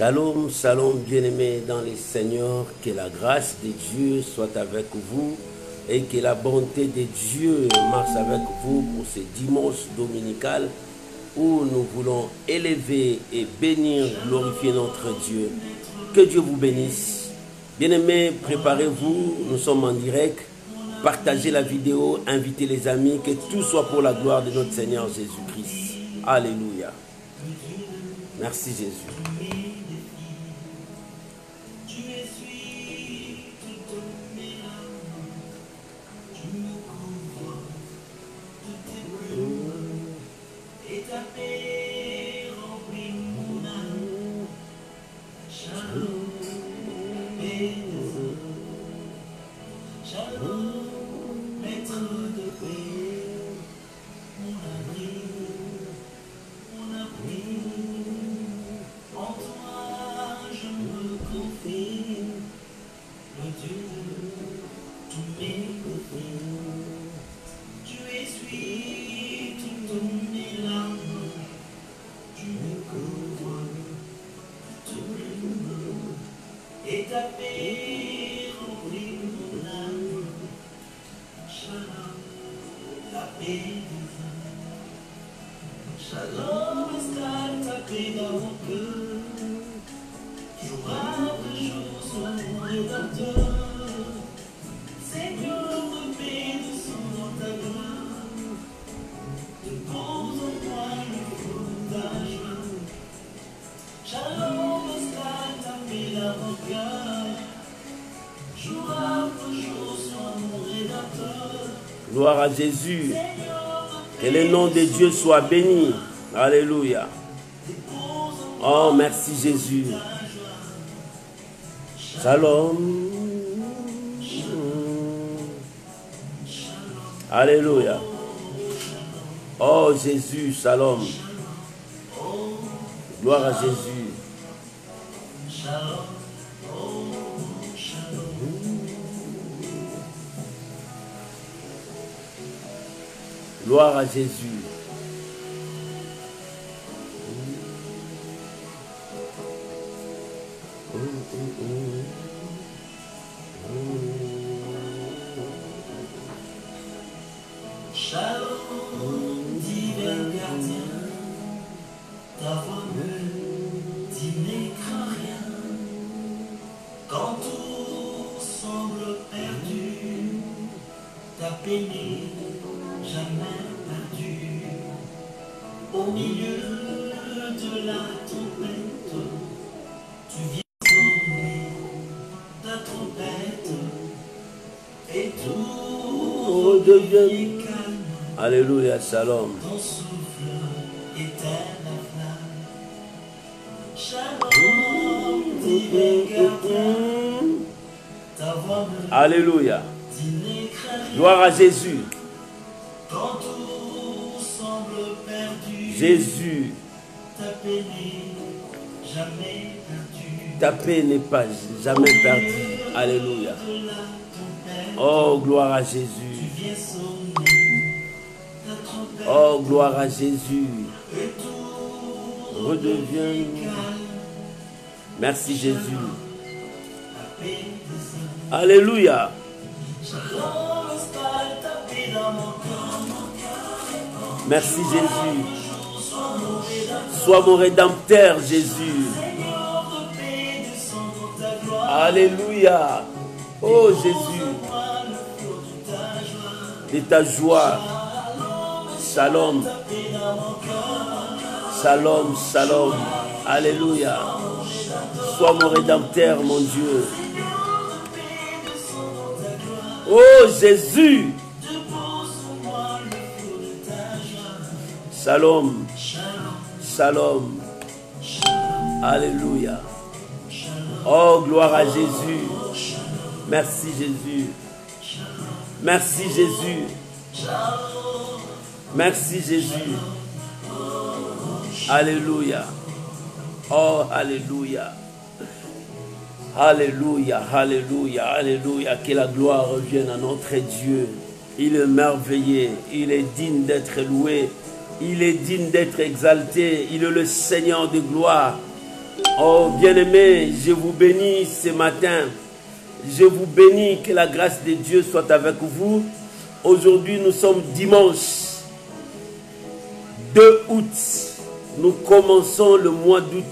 Shalom, shalom, bien-aimés dans les Seigneurs, que la grâce de Dieu soit avec vous et que la bonté de Dieu marche avec vous pour ce dimanche dominical où nous voulons élever et bénir, glorifier notre Dieu. Que Dieu vous bénisse. Bien-aimés, préparez-vous, nous sommes en direct. Partagez la vidéo, invitez les amis, que tout soit pour la gloire de notre Seigneur Jésus-Christ. Alléluia. Merci Jésus. Gloire à Jésus. Que le nom de Dieu soit béni. Alléluia. Oh, merci Jésus. Shalom. Alléluia. Oh Jésus, shalom. Gloire à Jésus. Gloire à Jésus. Shalom, divin gardien, ta voix me dit n'écris rien. Quand tout semble perdu, ta péné jamais perdu. Au milieu de la tempête, tu viens sonner ta trompette et tout redevient calme. Alléluia, shalom. Ton souffle éteint la flamme. Shalom, divin gardien, ta voix me Alléluia. dit n'écris rien. Gloire à Jésus. Quand tout semble perdu, Jésus, ta paix n'est jamais perdue. ta paix n'est pas jamais perdue. Alléluia. De la tempête, Oh, gloire à tu Jésus. viens sonner ta trompette Oh, gloire à Jésus. et tout Redevient. calme. Merci Jésus. La paix descend. Alléluia. Shalom, installe ta paix dans mon cœur. Merci Jésus. Sois mon rédempteur, Jésus. Seigneur de paix, descends dans ta gloire. Alléluia. Oh Jésus, Moi, le flot de ta joie. de ta joie. Shalom. Ta paix dans mon cœur. Shalom, shalom. Alléluia. Sois mon rédempteur, mon Dieu. Oh Jésus. Shalom. Shalom. Alléluia. Oh, gloire à Jésus. Merci Jésus. Merci Jésus. Merci Jésus. Alléluia. Oh, alléluia. Alléluia, alléluia, alléluia. Que la gloire revienne à notre Dieu. Il est merveilleux, il est digne d'être loué, il est digne d'être exalté, il est le Seigneur de gloire. Oh bien-aimés, je vous bénis ce matin. Je vous bénis, que la grâce de Dieu soit avec vous. Aujourd'hui, nous sommes dimanche 2 août. Nous commençons le mois d'août,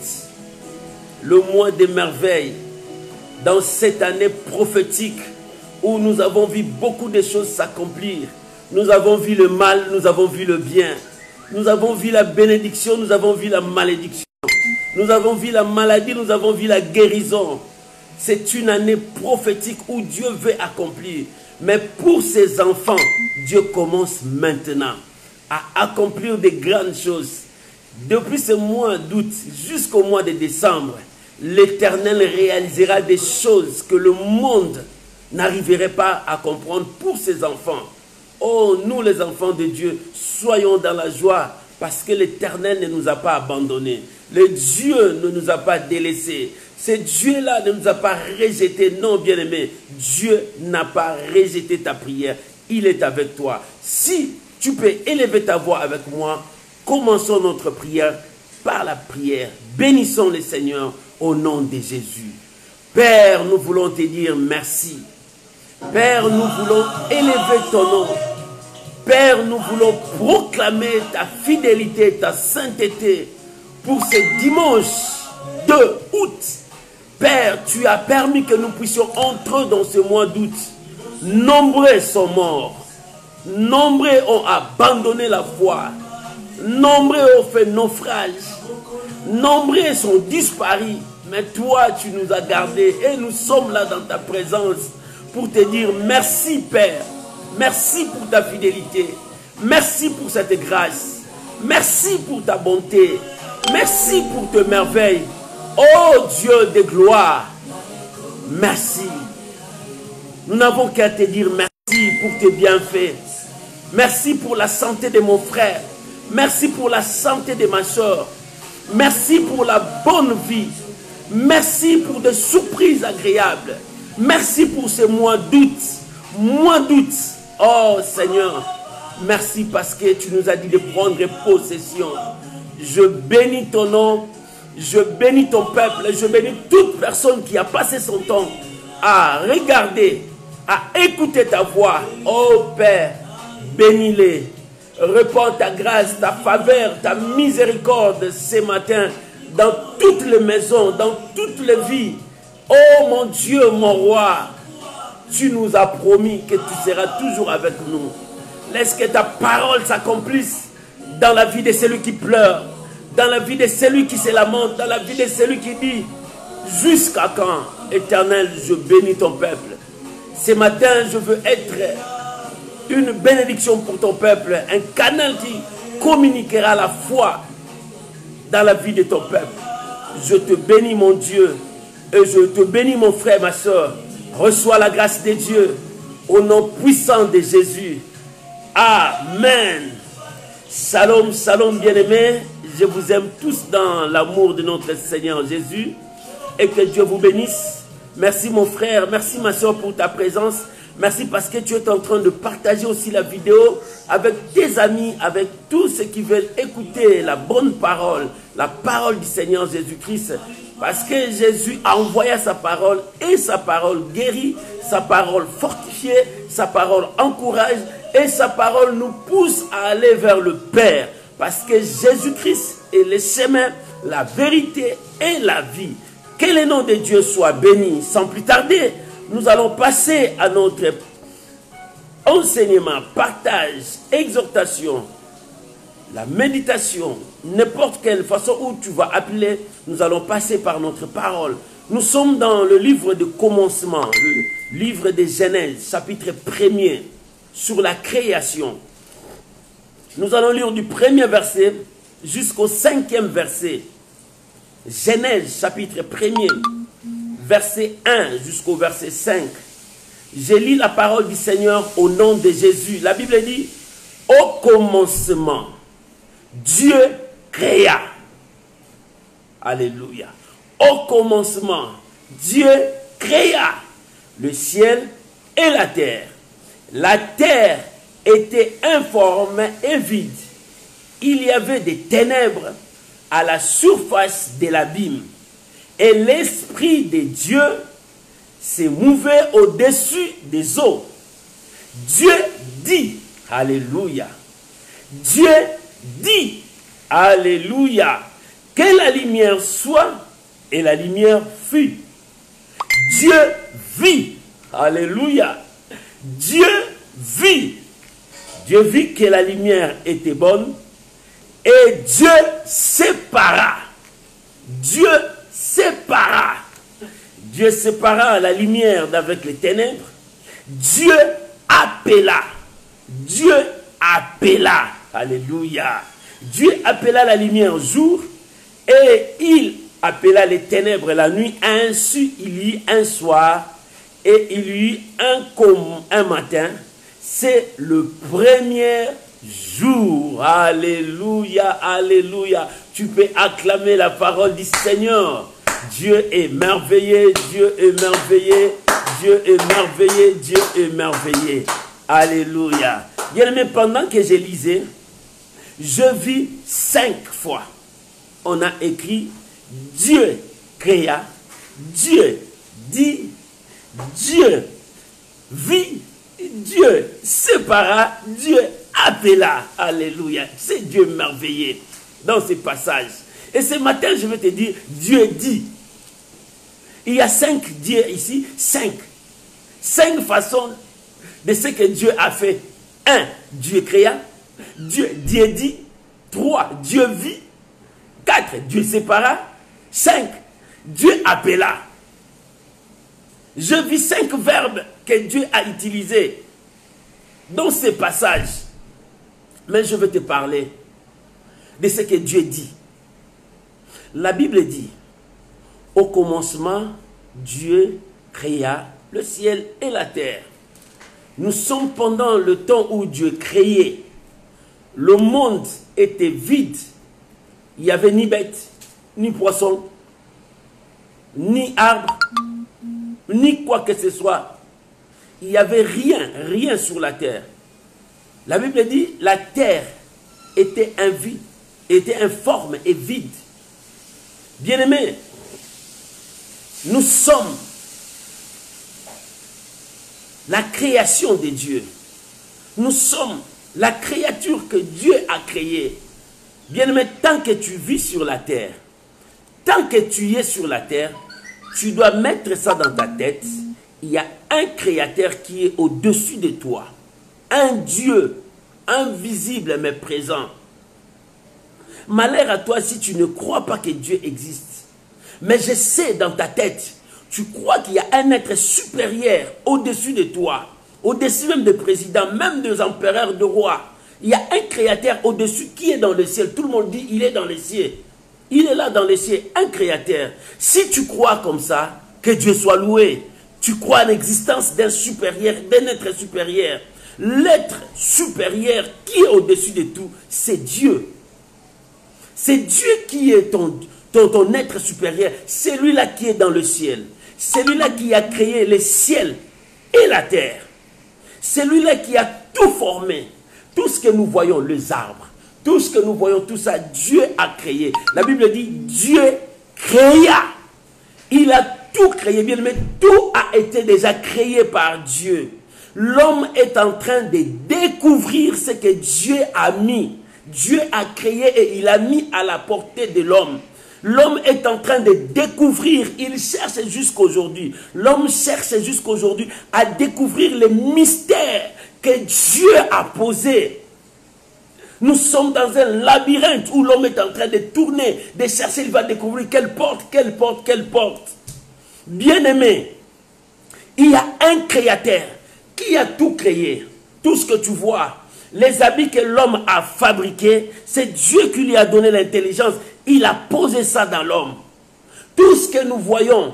le mois des merveilles. Dans cette année prophétique où nous avons vu beaucoup de choses s'accomplir. Nous avons vu le mal, nous avons vu le bien. Nous avons vu la bénédiction, nous avons vu la malédiction. Nous avons vu la maladie, nous avons vu la guérison. C'est une année prophétique où Dieu veut accomplir. Mais pour ses enfants, Dieu commence maintenant à accomplir de grandes choses. Depuis ce mois d'août jusqu'au mois de décembre, l'Éternel réalisera des choses que le monde n'arriverait pas à comprendre pour ses enfants. Oh, nous les enfants de Dieu, soyons dans la joie parce que l'Éternel ne nous a pas abandonnés. Le Dieu ne nous a pas délaissés. Ce Dieu-là ne nous a pas rejetés. Non, bien-aimé, Dieu n'a pas rejeté ta prière. Il est avec toi. Si tu peux élever ta voix avec moi, commençons notre prière par la prière. Bénissons le Seigneur au nom de Jésus. Père, nous voulons te dire merci. Père, nous voulons élever ton nom. Père, nous voulons proclamer ta fidélité, ta sainteté pour ce dimanche 2 août. Père, tu as permis que nous puissions entrer dans ce mois d'août. Nombreux sont morts. Nombreux ont abandonné la foi. Nombreux ont fait naufrage. Nombreux sont disparus. Mais toi, tu nous as gardés et nous sommes là dans ta présence pour te dire merci Père. Merci pour ta fidélité. Merci pour cette grâce. Merci pour ta bonté. Merci pour tes merveilles. Oh Dieu de gloire. Merci. Nous n'avons qu'à te dire merci pour tes bienfaits. Merci pour la santé de mon frère. Merci pour la santé de ma soeur. Merci pour la bonne vie. Merci pour des surprises agréables. Merci pour ce mois d'août. Mois d'août. Oh Seigneur, merci parce que tu nous as dit de prendre possession. Je bénis ton nom. Je bénis ton peuple. Je bénis toute personne qui a passé son temps à regarder, à écouter ta voix. Oh Père, bénis-les. Répands ta grâce, ta faveur, ta miséricorde ce matin dans toutes les maisons, dans toutes les vies. Oh mon Dieu, mon roi, tu nous as promis que tu seras toujours avec nous. Laisse que ta parole s'accomplisse dans la vie de celui qui pleure, dans la vie de celui qui se lamente, dans la vie de celui qui dit jusqu'à quand, Éternel, je bénis ton peuple. Ce matin, je veux être une bénédiction pour ton peuple, un canal qui communiquera la foi dans la vie de ton peuple. Je te bénis mon Dieu et je te bénis mon frère, ma soeur. Reçois la grâce de Dieu au nom puissant de Jésus. Amen. Shalom, shalom bien-aimés. Je vous aime tous dans l'amour de notre Seigneur Jésus. Et que Dieu vous bénisse. Merci mon frère, merci ma soeur pour ta présence. Merci parce que tu es en train de partager aussi la vidéo avec tes amis, avec tous ceux qui veulent écouter la bonne parole, la parole du Seigneur Jésus-Christ. Parce que Jésus a envoyé sa parole et sa parole guérit, sa parole fortifie, sa parole encourage et sa parole nous pousse à aller vers le Père. Parce que Jésus-Christ est le chemin, la vérité et la vie. Que le nom de Dieu soit béni. Sans plus tarder, nous allons passer à notre enseignement, partage, exhortation, la méditation, n'importe quelle façon où tu vas appeler, nous allons passer par notre parole. Nous sommes dans le livre de commencement, le livre de Genèse, chapitre 1er, sur la création. Nous allons lire du 1er verset jusqu'au 5e verset. Genèse, chapitre 1er, verset 1 jusqu'au verset 5. Je lis la parole du Seigneur au nom de Jésus. La Bible dit, au commencement, Dieu créa. Alléluia. Au commencement, Dieu créa le ciel et la terre. La terre était informe et vide. Il y avait des ténèbres à la surface de l'abîme. Et l'Esprit de Dieu s'est mouvé au-dessus des eaux. Dieu dit, alléluia. Dieu dit, alléluia, que la lumière soit, et la lumière fut. Dieu vit, alléluia. Dieu vit. Dieu vit que la lumière était bonne, et Dieu sépara. Dieu sépara. Dieu sépara la lumière d'avec les ténèbres. Dieu appela. Dieu appela. Alléluia. Dieu appela la lumière jour et il appela les ténèbres la nuit. Ainsi il y eut un soir et il y eut un matin. C'est le premier jour. Alléluia, alléluia. Tu peux acclamer la parole du Seigneur. Dieu est merveilleux, Dieu est merveilleux, Dieu est merveilleux, Dieu est merveilleux. Alléluia. Bien-aimé, pendant que je lisais, je vis 5 fois. On a écrit Dieu créa, Dieu dit, Dieu vit, Dieu sépara, Dieu appela. Alléluia. C'est Dieu merveilleux dans ces passages. Et ce matin, je vais te dire, Dieu dit. Il y a 5 dieux ici, 5. 5 façons de ce que Dieu a fait. 1, Dieu créa. Dieu dit. 3, Dieu vit. 4, Dieu sépara. 5, Dieu appela. Je vis 5 verbes que Dieu a utilisés dans ces passages. Mais je veux te parler de ce que Dieu dit. La Bible dit, au commencement, Dieu créa le ciel et la terre. Nous sommes pendant le temps où Dieu créait. Le monde était vide. Il n'y avait ni bête, ni poisson, ni arbre, ni quoi que ce soit. Il n'y avait rien sur la terre. La Bible dit, la terre était informe et vide. Bien-aimés, nous sommes la création de Dieu. Nous sommes la créature que Dieu a créée. Bien-aimé, tant que tu vis sur la terre, tant que tu es sur la terre, tu dois mettre ça dans ta tête. Il y a un créateur qui est au-dessus de toi. Un Dieu invisible mais présent. Malheur à toi si tu ne crois pas que Dieu existe. Mais je sais dans ta tête, tu crois qu'il y a un être supérieur au-dessus de toi, au-dessus même des présidents, même des empereurs, de rois. Il y a un créateur au-dessus qui est dans le ciel. Tout le monde dit, il est dans le ciel. Il est là dans le ciel, un créateur. Si tu crois comme ça, que Dieu soit loué, tu crois à l'existence d'un supérieur, d'un être supérieur. L'être supérieur qui est au-dessus de tout, c'est Dieu. C'est Dieu qui est ton être supérieur. C'est lui-là qui est dans le ciel. C'est lui-là qui a créé le ciel et la terre. C'est lui-là qui a tout formé. Tout ce que nous voyons, les arbres, tout ce que nous voyons, tout ça, Dieu a créé. La Bible dit, Dieu créa. Il a tout créé, bien, mais tout a été déjà créé par Dieu. L'homme est en train de découvrir ce que Dieu a mis. Dieu a créé et il a mis à la portée de l'homme. L'homme est en train de découvrir, il cherche jusqu'aujourd'hui. L'homme cherche jusqu'aujourd'hui à découvrir les mystères que Dieu a posés. Nous sommes dans un labyrinthe où l'homme est en train de tourner, de chercher, il va découvrir quelle porte, quelle porte, quelle porte. Bien-aimé, il y a un créateur qui a tout créé. Tout ce que tu vois, les habits que l'homme a fabriqués, c'est Dieu qui lui a donné l'intelligence. Il a posé ça dans l'homme. Tout ce que nous voyons,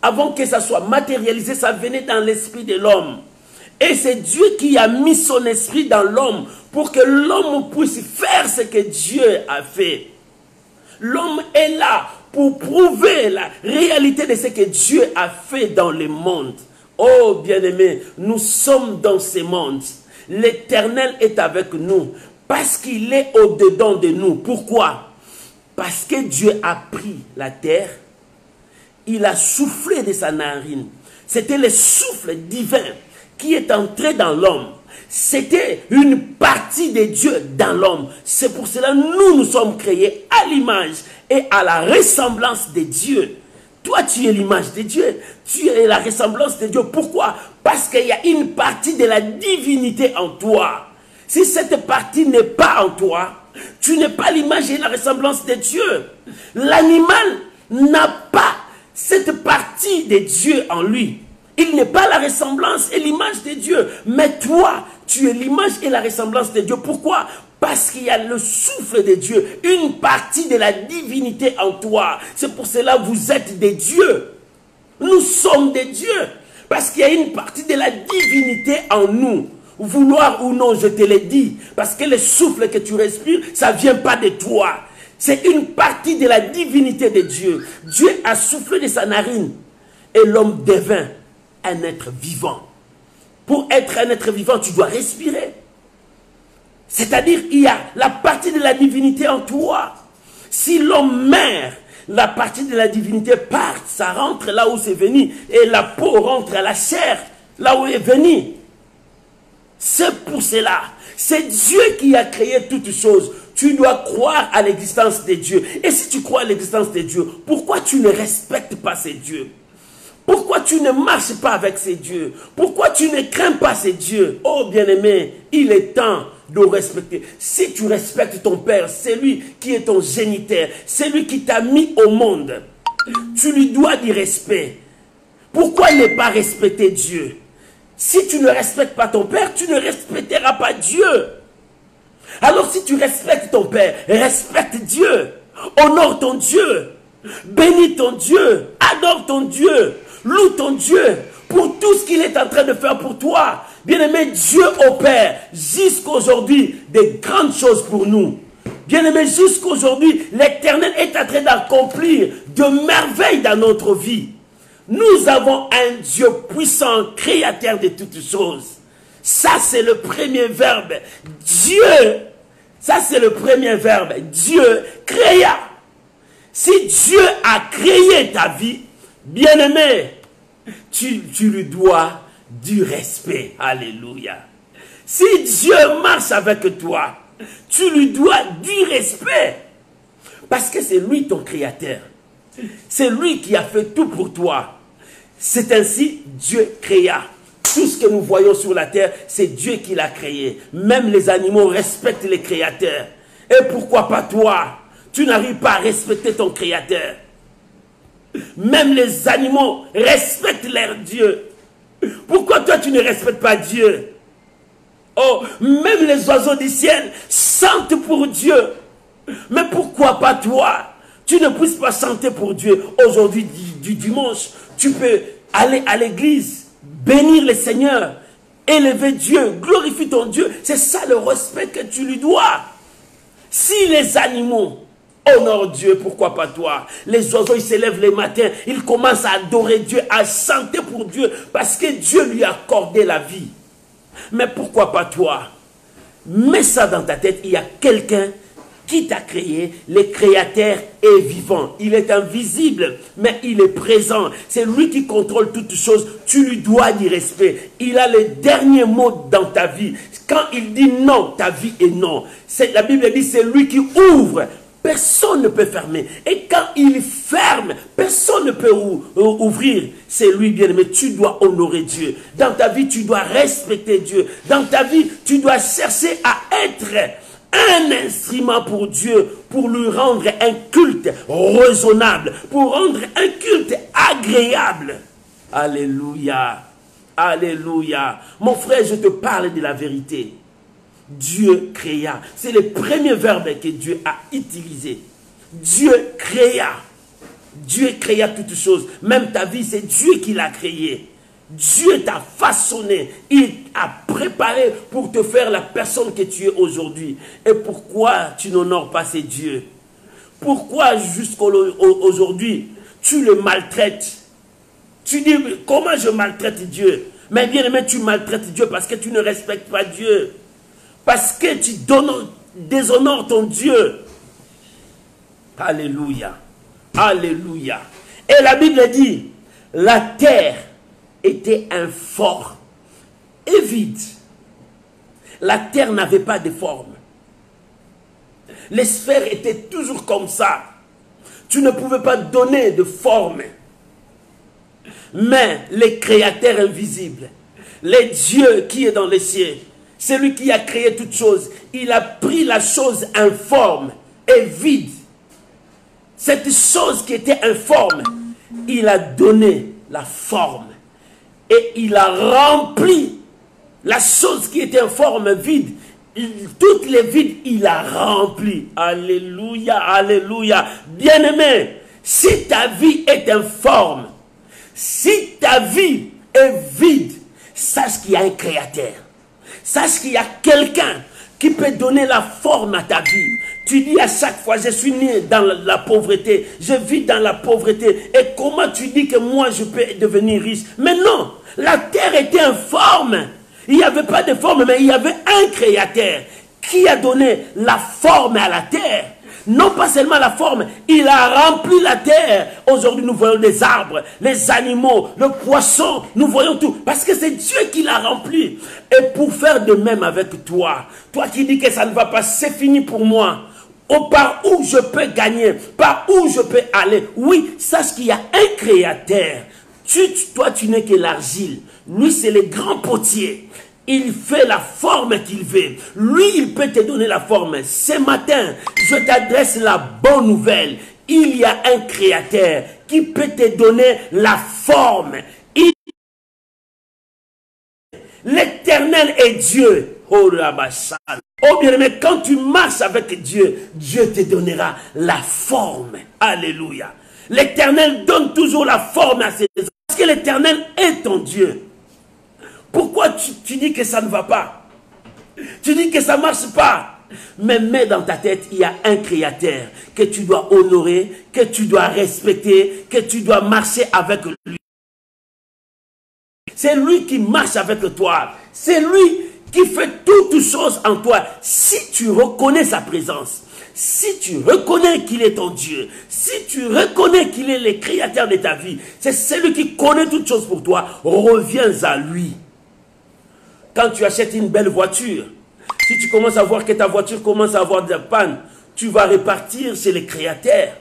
avant que ça soit matérialisé, ça venait dans l'esprit de l'homme. Et c'est Dieu qui a mis son esprit dans l'homme pour que l'homme puisse faire ce que Dieu a fait. L'homme est là pour prouver la réalité de ce que Dieu a fait dans le monde. Oh bien-aimés, nous sommes dans ce monde. L'Éternel est avec nous parce qu'il est au-dedans de nous. Pourquoi? Parce que Dieu a pris la terre il a soufflé de sa narine. C'était le souffle divin qui est entré dans l'homme. C'était une partie de Dieu dans l'homme. C'est pour cela que nous sommes créés à l'image et à la ressemblance de Dieu. Toi, tu es l'image de Dieu. Tu es la ressemblance de Dieu. Pourquoi? Parce qu'il y a une partie de la divinité en toi. Si cette partie n'est pas en toi, tu n'es pas l'image et la ressemblance de Dieu. L'animal n'a pas cette partie de Dieu en lui. Il n'est pas la ressemblance et l'image de Dieu. Mais toi, tu es l'image et la ressemblance de Dieu. Pourquoi? Parce qu'il y a le souffle de Dieu, une partie de la divinité en toi. C'est pour cela que vous êtes des dieux. Nous sommes des dieux. Parce qu'il y a une partie de la divinité en nous. Vouloir ou non, je te l'ai dit. Parce que le souffle que tu respires, ça ne vient pas de toi. C'est une partie de la divinité de Dieu. Dieu a soufflé de sa narine. Et l'homme devint un être vivant. Pour être un être vivant, tu dois respirer. C'est-à-dire, il y a la partie de la divinité en toi. Si l'homme meurt, la partie de la divinité part, ça rentre là où c'est venu. Et la peau rentre à la chair, là où est venu. C'est pour cela. C'est Dieu qui a créé toutes choses. Tu dois croire à l'existence de Dieu. Et si tu crois à l'existence de Dieu, pourquoi tu ne respectes pas ces dieux? Pourquoi tu ne marches pas avec ces dieux? Pourquoi tu ne crains pas ces dieux? Oh bien-aimé, il est temps de respecter. Si tu respectes ton Père, c'est lui qui est ton géniteur, c'est lui qui t'a mis au monde. Tu lui dois du respect. Pourquoi ne pas respecter Dieu? Si tu ne respectes pas ton Père, tu ne respecteras pas Dieu. Alors si tu respectes ton Père, respecte Dieu. Honore ton Dieu. Bénis ton Dieu. Adore ton Dieu. Loue ton Dieu pour tout ce qu'il est en train de faire pour toi. Bien-aimé, Dieu opère jusqu'aujourd'hui des grandes choses pour nous. Bien-aimé, jusqu'aujourd'hui, l'Éternel est en train d'accomplir de merveilles dans notre vie. Nous avons un Dieu puissant, créateur de toutes choses. Ça, c'est le premier verbe. Dieu, ça c'est le premier verbe. Dieu créa. Si Dieu a créé ta vie, bien-aimé, tu lui dois du respect. Alléluia. Si Dieu marche avec toi, tu lui dois du respect. Parce que c'est lui ton créateur. C'est lui qui a fait tout pour toi. C'est ainsi Dieu créa. Tout ce que nous voyons sur la terre, c'est Dieu qui l'a créé. Même les animaux respectent les créateurs. Et pourquoi pas toi? Tu n'arrives pas à respecter ton créateur. Même les animaux respectent leur Dieu. Pourquoi toi tu ne respectes pas Dieu? Oh, même les oiseaux du ciel chantent pour Dieu. Mais pourquoi pas toi? Tu ne puisses pas chanter pour Dieu. Aujourd'hui, du dimanche, tu peux aller à l'église, bénir le Seigneur, élever Dieu, glorifier ton Dieu. C'est ça le respect que tu lui dois. Si les animaux honorent Dieu, pourquoi pas toi? Les oiseaux, ils s'élèvent les matins, ils commencent à adorer Dieu, à chanter pour Dieu, parce que Dieu lui a accordé la vie. Mais pourquoi pas toi? Mets ça dans ta tête, il y a quelqu'un qui t'a créé. Le créateur est vivant. Il est invisible, mais il est présent. C'est lui qui contrôle toutes choses. Tu lui dois du respect. Il a le dernier mot dans ta vie. Quand il dit non, ta vie est non. La Bible dit c'est lui qui ouvre. Personne ne peut fermer. Et quand il ferme, personne ne peut ouvrir. C'est lui bien-aimé. Tu dois honorer Dieu. Dans ta vie, tu dois respecter Dieu. Dans ta vie, tu dois chercher à être un instrument pour Dieu, pour lui rendre un culte raisonnable, pour rendre un culte agréable. Alléluia. Alléluia. Mon frère, je te parle de la vérité. Dieu créa. C'est le premier verbe que Dieu a utilisé. Dieu créa. Dieu créa toutes choses. Même ta vie, c'est Dieu qui l'a créée. Dieu t'a façonné. Il t'a préparé pour te faire la personne que tu es aujourd'hui. Et pourquoi tu n'honores pas ces dieux? Pourquoi jusqu'aujourd'hui, tu le maltraites? Tu dis, comment je maltraite Dieu? Mais bien aimé, tu maltraites Dieu parce que tu ne respectes pas Dieu. Parce que tu déshonores ton Dieu. Alléluia. Alléluia. Et la Bible dit, la terre était informe et vide. La terre n'avait pas de forme. Les sphères étaient toujours comme ça. Tu ne pouvais pas donner de forme. Mais le Créateur invisible, le Dieu qui est dans les cieux, celui qui a créé toutes choses, il a pris la chose informe et vide. Cette chose qui était informe, il a donné la forme. Et il a rempli la chose qui était informe, vide. Toutes les vides, il a rempli. Alléluia, alléluia. Bien-aimé, si ta vie est informe, si ta vie est vide, sache qu'il y a un créateur. Sache qu'il y a quelqu'un qui peut donner la forme à ta vie. Tu dis à chaque fois, je suis né dans la pauvreté, je vis dans la pauvreté. Et comment tu dis que moi je peux devenir riche? Mais non, la terre était informe. Il n'y avait pas de forme, mais il y avait un créateur qui a donné la forme à la terre. Non pas seulement la forme, il a rempli la terre. Aujourd'hui, nous voyons les arbres, les animaux, le poisson, nous voyons tout. Parce que c'est Dieu qui l'a rempli. Et pour faire de même avec toi, toi qui dis que ça ne va pas, c'est fini pour moi. Oh, par où je peux gagner, par où je peux aller. Oui, sache qu'il y a un créateur. Toi, tu n'es que l'argile. Lui, c'est le grand potier. Il fait la forme qu'il veut. Lui, il peut te donner la forme. Ce matin, je t'adresse la bonne nouvelle. Il y a un créateur qui peut te donner la forme. L'éternel est Dieu. Oh, bien-aimé, quand tu marches avec Dieu, Dieu te donnera la forme. Alléluia. L'Éternel donne toujours la forme à ses hommes. Parce que l'Éternel est ton Dieu. Pourquoi tu dis que ça ne va pas? Tu dis que ça ne marche pas. Mais mets dans ta tête, il y a un créateur que tu dois honorer, que tu dois respecter, que tu dois marcher avec lui. C'est lui qui marche avec toi. C'est lui qui fait toutes choses en toi. Si tu reconnais sa présence, si tu reconnais qu'il est ton Dieu, si tu reconnais qu'il est le créateur de ta vie, c'est celui qui connaît toutes choses pour toi, reviens à lui. Quand tu achètes une belle voiture, si tu commences à voir que ta voiture commence à avoir de la panne, tu vas repartir chez le créateur.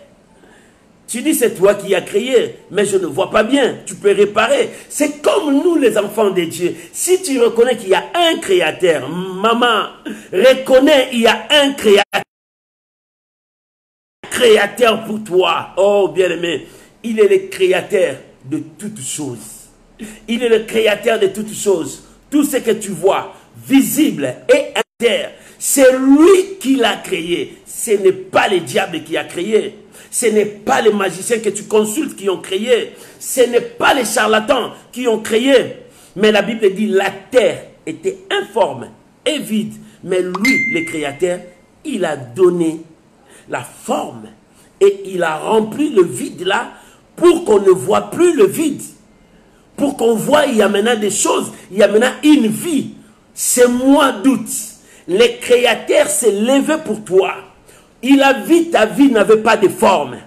Tu dis c'est toi qui as créé, mais je ne vois pas bien, tu peux réparer. C'est comme nous les enfants de Dieu. Si tu reconnais qu'il y a un créateur, maman, reconnais il y a un créateur pour toi. Oh bien-aimé, il est le créateur de toutes choses. Il est le créateur de toutes choses. Tout ce que tu vois, visible et interne, c'est lui qui l'a créé. Ce n'est pas le diable qui a créé. Ce n'est pas les magiciens que tu consultes qui ont créé. Ce n'est pas les charlatans qui ont créé. Mais la Bible dit la terre était informe et vide. Mais lui, le créateur, il a donné la forme. Et il a rempli le vide là pour qu'on ne voit plus le vide. Pour qu'on voit, il y a maintenant des choses, il y a maintenant une vie. C'est moi doute. Le créateur s'est levé pour toi. Il a vu ta vie n'avait pas de forme.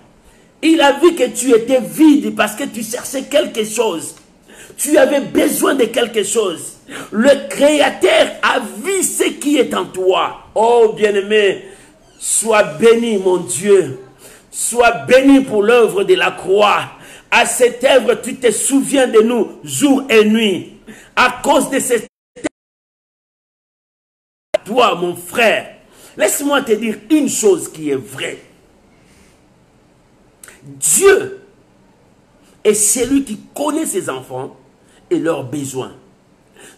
Il a vu que tu étais vide parce que tu cherchais quelque chose. Tu avais besoin de quelque chose. Le créateur a vu ce qui est en toi. Oh bien-aimé, sois béni mon Dieu. Sois béni pour l'œuvre de la croix. À cette œuvre, tu te souviens de nous jour et nuit. À cause de cette œuvre, toi, mon frère, laisse-moi te dire une chose qui est vraie. Dieu est celui qui connaît ses enfants et leurs besoins.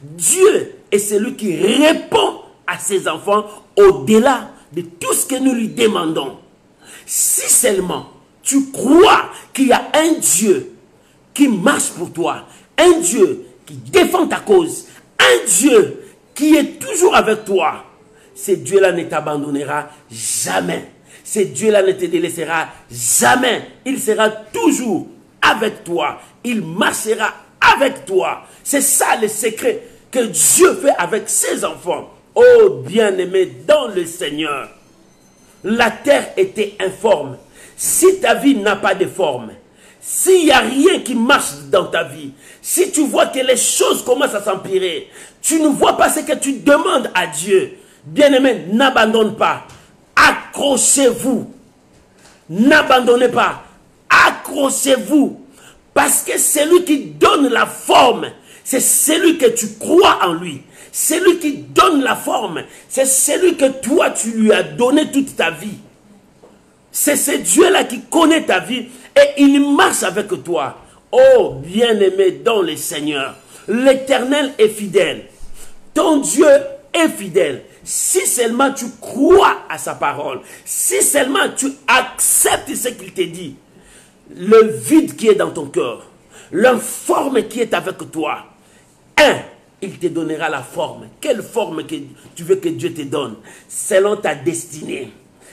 Dieu est celui qui répond à ses enfants au-delà de tout ce que nous lui demandons. Si seulement tu crois qu'il y a un Dieu qui marche pour toi, un Dieu qui défend ta cause, un Dieu qui est toujours avec toi, ce Dieu-là ne t'abandonnera jamais. Ce Dieu-là ne te délaissera jamais. Il sera toujours avec toi. Il marchera avec toi. C'est ça le secret que Dieu fait avec ses enfants. Oh bien-aimé dans le Seigneur, la terre était informe. Si ta vie n'a pas de forme, S'il n'y a rien qui marche dans ta vie, si tu vois que les choses commencent à s'empirer, tu ne vois pas ce que tu demandes à Dieu. Bien-aimé, n'abandonne pas. Accrochez-vous. N'abandonnez pas. Accrochez-vous. Parce que c'est lui qui donne la forme. C'est celui que tu crois en lui. C'est lui qui donne la forme. C'est celui que toi, tu lui as donné toute ta vie. C'est ce Dieu-là qui connaît ta vie et il marche avec toi. Oh, bien-aimé dans le Seigneur, l'Éternel est fidèle. Ton Dieu est fidèle. Si seulement tu crois à sa parole, si seulement tu acceptes ce qu'il te dit, le vide qui est dans ton cœur, l'informe qui est avec toi, il te donnera la forme. Quelle forme que tu veux que Dieu te donne? Selon ta destinée,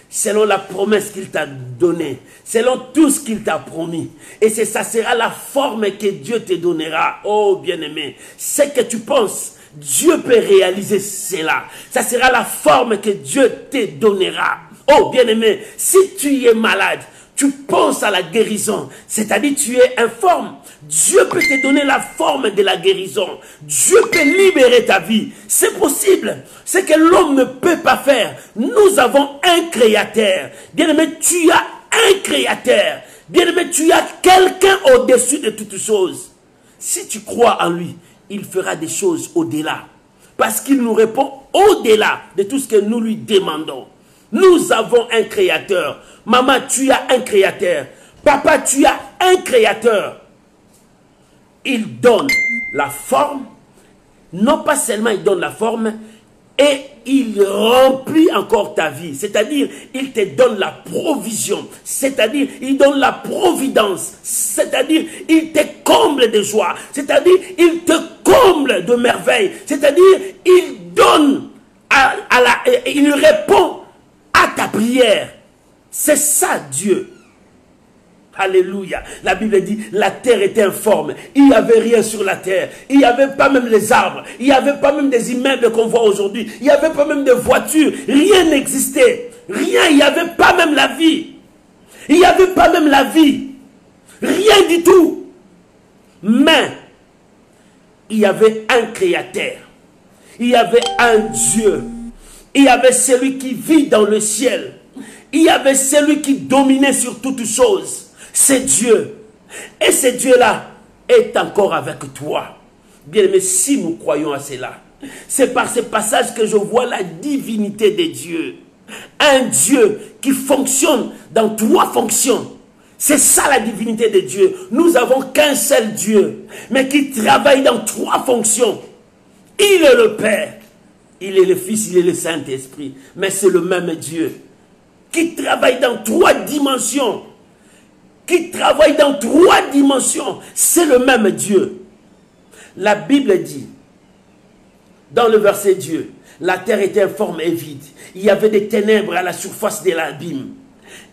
selon la promesse qu'il t'a donnée, selon tout ce qu'il t'a promis. Et ça sera la forme que Dieu te donnera. Oh bien-aimé, ce que tu penses, Dieu peut réaliser cela. Ça sera la forme que Dieu te donnera. Oh bien-aimé, si tu es malade, tu penses à la guérison, c'est-à-dire tu es informe. Dieu peut te donner la forme de la guérison. Dieu peut libérer ta vie. C'est possible. C'est que l'homme ne peut pas faire. Nous avons un créateur. Bien-aimé, tu as un créateur. Bien-aimé, tu as quelqu'un au-dessus de toutes choses. Si tu crois en lui, il fera des choses au-delà. Parce qu'il nous répond au-delà de tout ce que nous lui demandons. Nous avons un créateur. Maman, tu as un créateur. Papa, tu as un créateur. Il donne la forme. Non pas seulement il donne la forme, et il remplit encore ta vie. C'est-à-dire, il te donne la provision. C'est-à-dire, il donne la providence. C'est-à-dire, il te comble de joie. C'est-à-dire, il te comble de merveilles. C'est-à-dire, il donne, il répond à ta prière. C'est ça Dieu. Alléluia. La Bible dit, la terre était informe. Il n'y avait rien sur la terre. Il n'y avait pas même les arbres. Il n'y avait pas même des immeubles qu'on voit aujourd'hui. Il n'y avait pas même des voitures. Rien n'existait. Rien. Il n'y avait pas même la vie. Il n'y avait pas même la vie. Rien du tout. Mais, il y avait un créateur. Il y avait un Dieu. Il y avait celui qui vit dans le ciel. Il y avait celui qui dominait sur toutes choses. C'est Dieu. Et ce Dieu-là est encore avec toi. Bien aimé, si nous croyons à cela, c'est par ce passage que je vois la divinité de Dieu. Un Dieu qui fonctionne dans trois fonctions. C'est ça la divinité de Dieu. Nous n'avons qu'un seul Dieu, mais qui travaille dans trois fonctions. Il est le Père, il est le Fils, il est le Saint-Esprit. Mais c'est le même Dieu qui travaille dans trois dimensions. Qui travaille dans trois dimensions. C'est le même Dieu. La Bible dit, dans le verset Dieu, la terre était informe et vide. Il y avait des ténèbres à la surface de l'abîme.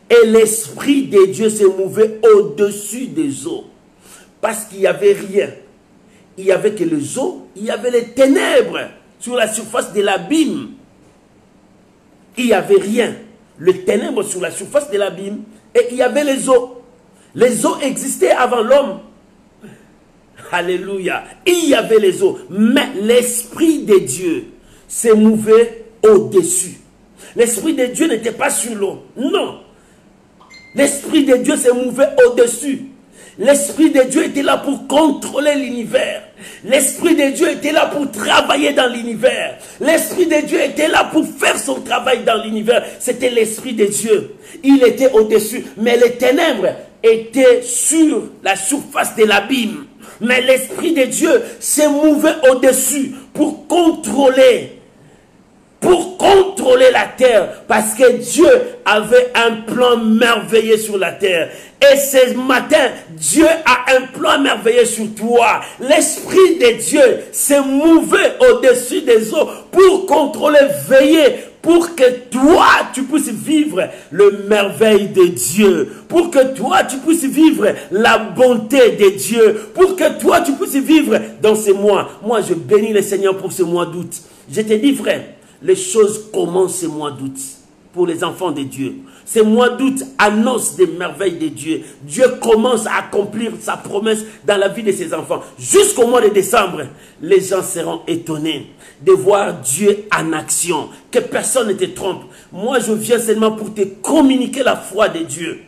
Et l'Esprit de Dieu se mouvait au-dessus des eaux. Parce qu'il n'y avait rien. Il n'y avait que les eaux. Il y avait les ténèbres sur la surface de l'abîme. Il n'y avait rien. Les ténèbres sur la surface de l'abîme. Et il y avait les eaux. Les eaux existaient avant l'homme. Alléluia. Il y avait les eaux. Mais l'Esprit de Dieu s'est mouvé au-dessus. L'Esprit de Dieu n'était pas sur l'eau. Non. L'Esprit de Dieu s'est mouvé au-dessus. L'Esprit de Dieu était là pour contrôler l'univers. L'Esprit de Dieu était là pour travailler dans l'univers. L'Esprit de Dieu était là pour faire son travail dans l'univers. C'était l'Esprit de Dieu. Il était au-dessus. Mais les ténèbres étaient sur la surface de l'abîme. Mais l'Esprit de Dieu s'est mouvé au-dessus pour contrôler la terre, parce que Dieu avait un plan merveilleux sur la terre. Et ce matin, Dieu a un plan merveilleux sur toi. L'Esprit de Dieu s'est mouvé au-dessus des eaux pour contrôler, veiller, pour que toi, tu puisses vivre le merveille de Dieu. Pour que toi, tu puisses vivre la bonté de Dieu. Pour que toi, tu puisses vivre dans ce mois. Moi, je bénis le Seigneur pour ce mois d'août. Je te dis, frère, les choses commencent ce mois d'août pour les enfants de Dieu. Ce mois d'août annonce des merveilles de Dieu. Dieu commence à accomplir sa promesse dans la vie de ses enfants. Jusqu'au mois de décembre, les gens seront étonnés de voir Dieu en action. Que personne ne te trompe. Moi, je viens seulement pour te communiquer la foi de Dieu.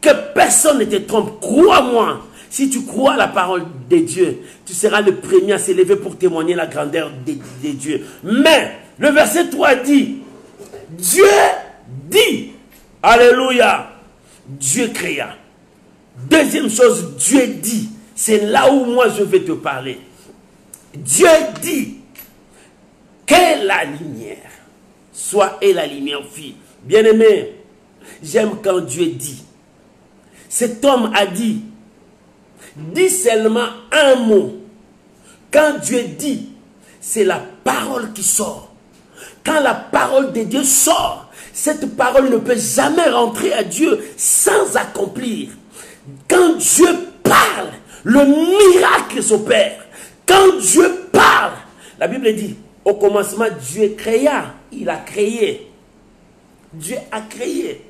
Que personne ne te trompe. Crois-moi. Si tu crois à la parole de Dieu, tu seras le premier à s'élever pour témoigner la grandeur de Dieu. Mais, le verset 3 dit, Dieu dit, alléluia, Dieu créa. Deuxième chose, Dieu dit, c'est là où moi je vais te parler. Dieu dit, que la lumière soit et la lumière fut. Bien-aimé, j'aime quand Dieu dit. Cet homme a dit, dis seulement un mot. Quand Dieu dit, c'est la parole qui sort. Quand la parole de Dieu sort, cette parole ne peut jamais rentrer à Dieu sans accomplir. Quand Dieu parle, le miracle s'opère. Quand Dieu parle, la Bible dit, au commencement, Dieu créa. Il a créé. Dieu a créé.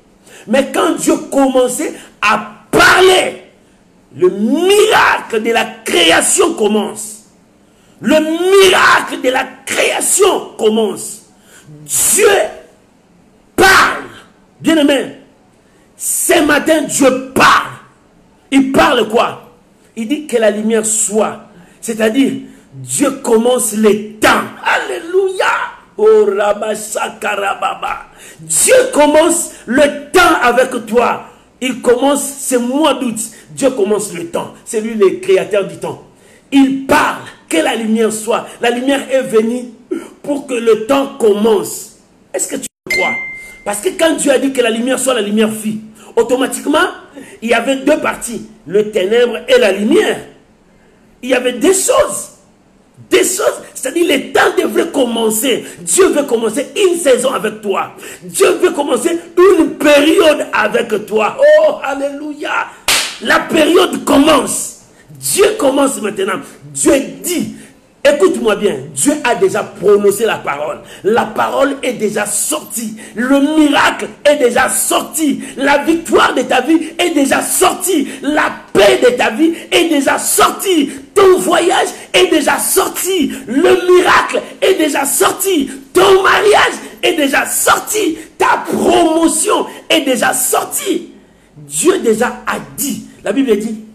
Mais quand Dieu commençait à parler, le miracle de la création commence. Le miracle de la création commence. Dieu parle. Bien-aimé, ce matin, Dieu parle. Il parle quoi? Il dit que la lumière soit. C'est-à-dire, Dieu commence les temps. Alléluia. Oh, Rabba-Sakarababa. Dieu commence le temps avec toi. Il commence ce mois d'août. Dieu commence le temps. C'est lui le créateur du temps. Il parle. Que la lumière soit. La lumière est venue pour que le temps commence. Est-ce que tu crois? Parce que quand Dieu a dit que la lumière soit, la lumière fit. Automatiquement, il y avait deux parties. Le ténèbre et la lumière. Il y avait des choses. Des choses, c'est-à-dire le temps devrait commencer. Dieu veut commencer une saison avec toi. Dieu veut commencer une période avec toi. Oh, alléluia. La période commence. Dieu commence maintenant. Dieu dit, écoute-moi bien, Dieu a déjà prononcé la parole. La parole est déjà sortie. Le miracle est déjà sorti. La victoire de ta vie est déjà sortie. La paix de ta vie est déjà sortie. Ton voyage est déjà sorti. Le miracle est déjà sorti. Ton mariage est déjà sorti. Ta promotion est déjà sortie. Dieu déjà a dit. La Bible dit,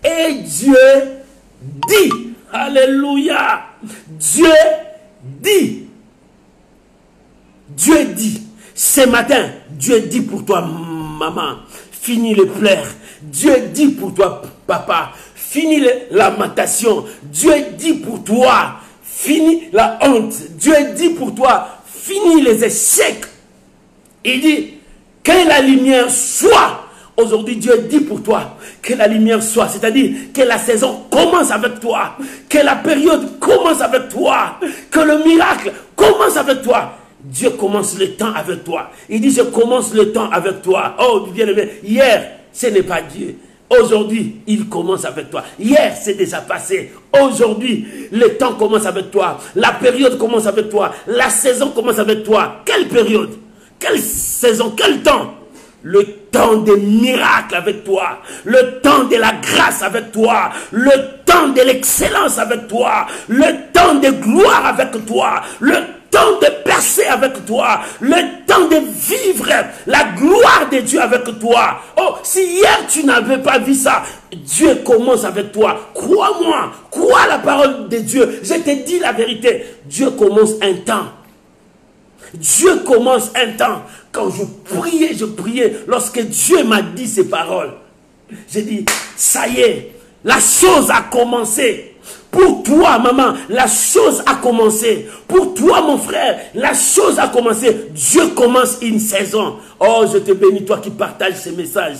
et Dieu dit. Alléluia. Dieu dit. Dieu dit. Ce matin, Dieu dit pour toi, maman, finis les pleurs. Dieu dit pour toi, papa, finis la lamentation. Dieu dit pour toi, finis la honte. Dieu dit pour toi, finis les échecs. Il dit, que la lumière soit. Aujourd'hui, Dieu dit pour toi que la lumière soit, c'est-à-dire que la saison commence avec toi, que la période commence avec toi, que le miracle commence avec toi. Dieu commence le temps avec toi. Il dit, je commence le temps avec toi. Oh, bien-aimé, hier, ce n'est pas Dieu. Aujourd'hui, il commence avec toi. Hier, c'est déjà passé. Aujourd'hui, le temps commence avec toi. La période commence avec toi. La saison commence avec toi. Quelle période? Quelle saison? Quel temps? Le temps des miracles avec toi, le temps de la grâce avec toi, le temps de l'excellence avec toi, le temps de gloire avec toi, le temps de percer avec toi, le temps de vivre la gloire de Dieu avec toi. Oh, si hier tu n'avais pas vu ça, Dieu commence avec toi. Crois-moi, crois la parole de Dieu. Je te dis la vérité, Dieu commence un temps. Dieu commence un temps. Quand je priais, lorsque Dieu m'a dit ces paroles, j'ai dit, ça y est, la chose a commencé. Pour toi, maman, la chose a commencé. Pour toi, mon frère, la chose a commencé. Dieu commence une saison. Oh, je te bénis, toi qui partages ces messages.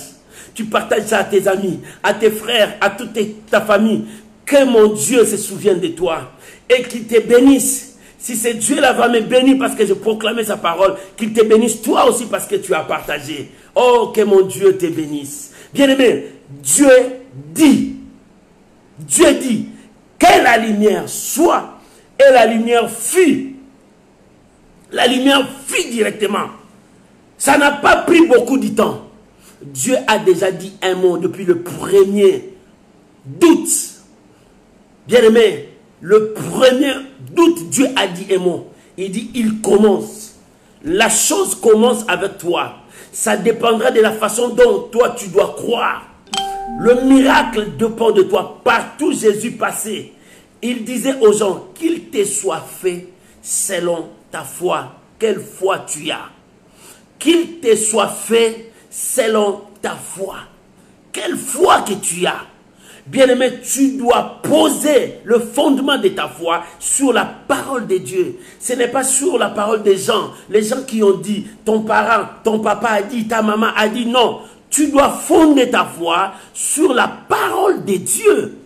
Tu partages ça à tes amis, à tes frères, à toute ta famille. Que mon Dieu se souvienne de toi et qu'il te bénisse. Si c'est Dieu là va me bénir parce que je proclamais sa parole, qu'il te bénisse toi aussi parce que tu as partagé. Oh, que mon Dieu te bénisse. Bien-aimé, Dieu dit, que la lumière soit, et la lumière fut. La lumière fut directement. Ça n'a pas pris beaucoup de temps. Dieu a déjà dit un mot depuis le 1er d'août. Bien-aimé, le 1er d'août, Dieu a dit un mot. Il dit, il commence. La chose commence avec toi. Ça dépendra de la façon dont toi tu dois croire. Le miracle dépend de toi. Partout Jésus passait, il disait aux gens, qu'il te soit fait selon ta foi. Quelle foi tu as? Qu'il te soit fait selon ta foi. Quelle foi que tu as? Bien-aimé, tu dois poser le fondement de ta foi sur la parole de Dieu. Ce n'est pas sur la parole des gens. Les gens qui ont dit, ton parent, ton papa a dit, ta maman a dit, non. Tu dois fonder ta foi sur la parole de Dieu.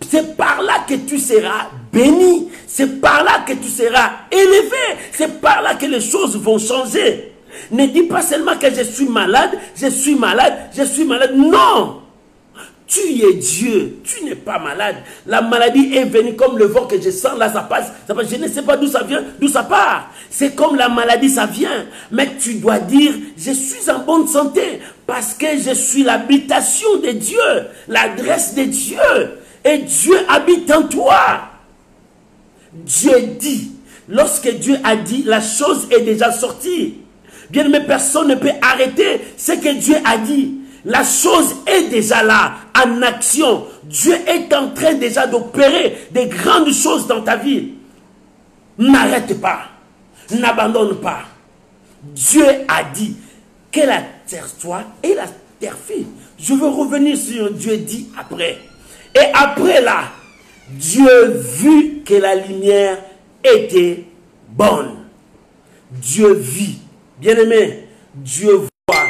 C'est par là que tu seras béni. C'est par là que tu seras élevé. C'est par là que les choses vont changer. Ne dis pas seulement que je suis malade, je suis malade, je suis malade. Non! Tu es Dieu, tu n'es pas malade. La maladie est venue comme le vent que je sens, là ça passe. Je ne sais pas d'où ça vient, d'où ça part. C'est comme la maladie, ça vient. Mais tu dois dire, je suis en bonne santé parce que je suis l'habitation de Dieu, l'adresse de Dieu. Et Dieu habite en toi. Dieu dit, lorsque Dieu a dit, la chose est déjà sortie. Bien aimé, personne ne peut arrêter ce que Dieu a dit. La chose est déjà là, en action. Dieu est en train déjà d'opérer des grandes choses dans ta vie. N'arrête pas. N'abandonne pas. Dieu a dit que la terre soit et la terre fit. Je veux revenir sur Dieu dit après. Et après là, Dieu vit que la lumière était bonne. Dieu vit. Bien-aimé, Dieu voit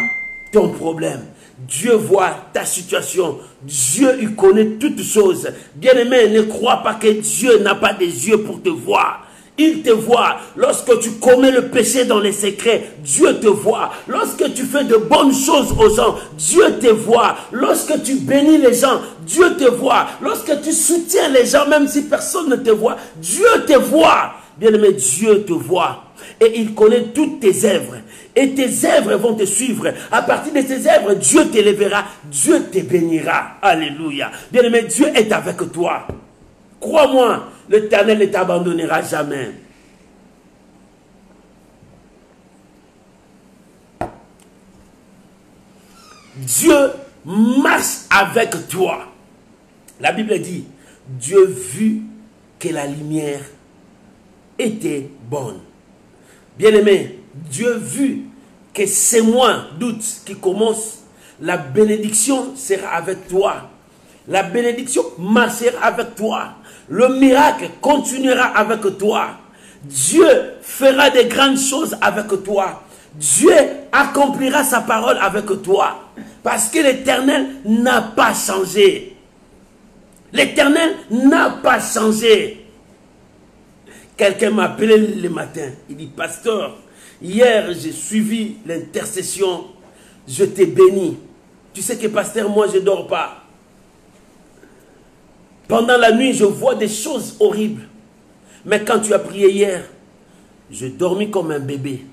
ton problème. Dieu voit ta situation. Dieu, il connaît toutes choses. Bien-aimé, ne crois pas que Dieu n'a pas des yeux pour te voir. Il te voit. Lorsque tu commets le péché dans les secrets, Dieu te voit. Lorsque tu fais de bonnes choses aux gens, Dieu te voit. Lorsque tu bénis les gens, Dieu te voit. Lorsque tu soutiens les gens, même si personne ne te voit, Dieu te voit. Bien-aimé, Dieu te voit. Et il connaît toutes tes œuvres. Et tes œuvres vont te suivre. À partir de tes œuvres, Dieu t'élèvera. Dieu te bénira. Alléluia. Bien-aimé, Dieu est avec toi. Crois-moi, l'Éternel ne t'abandonnera jamais. Dieu marche avec toi. La Bible dit, Dieu vit que la lumière était bonne. Bien-aimé, Dieu vu que ces mois d'août qui commencent, la bénédiction sera avec toi. La bénédiction marchera avec toi. Le miracle continuera avec toi. Dieu fera des grandes choses avec toi. Dieu accomplira sa parole avec toi. Parce que l'Éternel n'a pas changé. L'Éternel n'a pas changé. Quelqu'un m'a appelé le matin. Il dit, pasteur, hier j'ai suivi l'intercession. Je t'ai béni. Tu sais que pasteur, moi je ne dors pas. Pendant la nuit, je vois des choses horribles. Mais quand tu as prié hier, je dormis comme un bébé.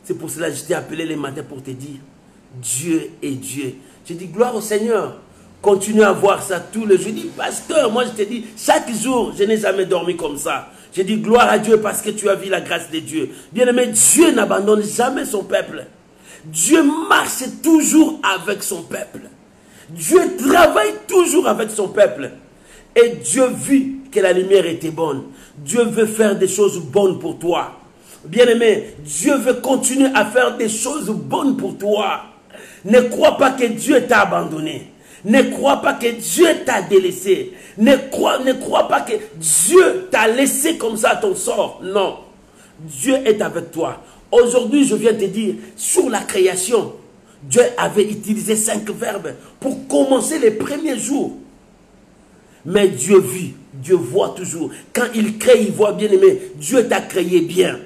C'est pour cela que je t'ai appelé le matin pour te dire, Dieu est Dieu. Je dis, gloire au Seigneur. Continue à voir ça tous les jours. Je dis, pasteur, moi je te dis, chaque jour, je n'ai jamais dormi comme ça. Je dis, gloire à Dieu parce que tu as vu la grâce de Dieu. Bien-aimé, Dieu n'abandonne jamais son peuple. Dieu marche toujours avec son peuple. Dieu travaille toujours avec son peuple. Et Dieu vit que la lumière était bonne. Dieu veut faire des choses bonnes pour toi. Bien-aimé, Dieu veut continuer à faire des choses bonnes pour toi. Ne crois pas que Dieu t'a abandonné. Ne crois pas que Dieu t'a délaissé. Ne crois pas que Dieu t'a laissé comme ça à ton sort. Non. Dieu est avec toi. Aujourd'hui, je viens te dire, sur la création, Dieu avait utilisé 5 verbes pour commencer les premiers jours. Mais Dieu vit, Dieu voit toujours. Quand il crée, il voit bien aimé. Dieu t'a créé bien.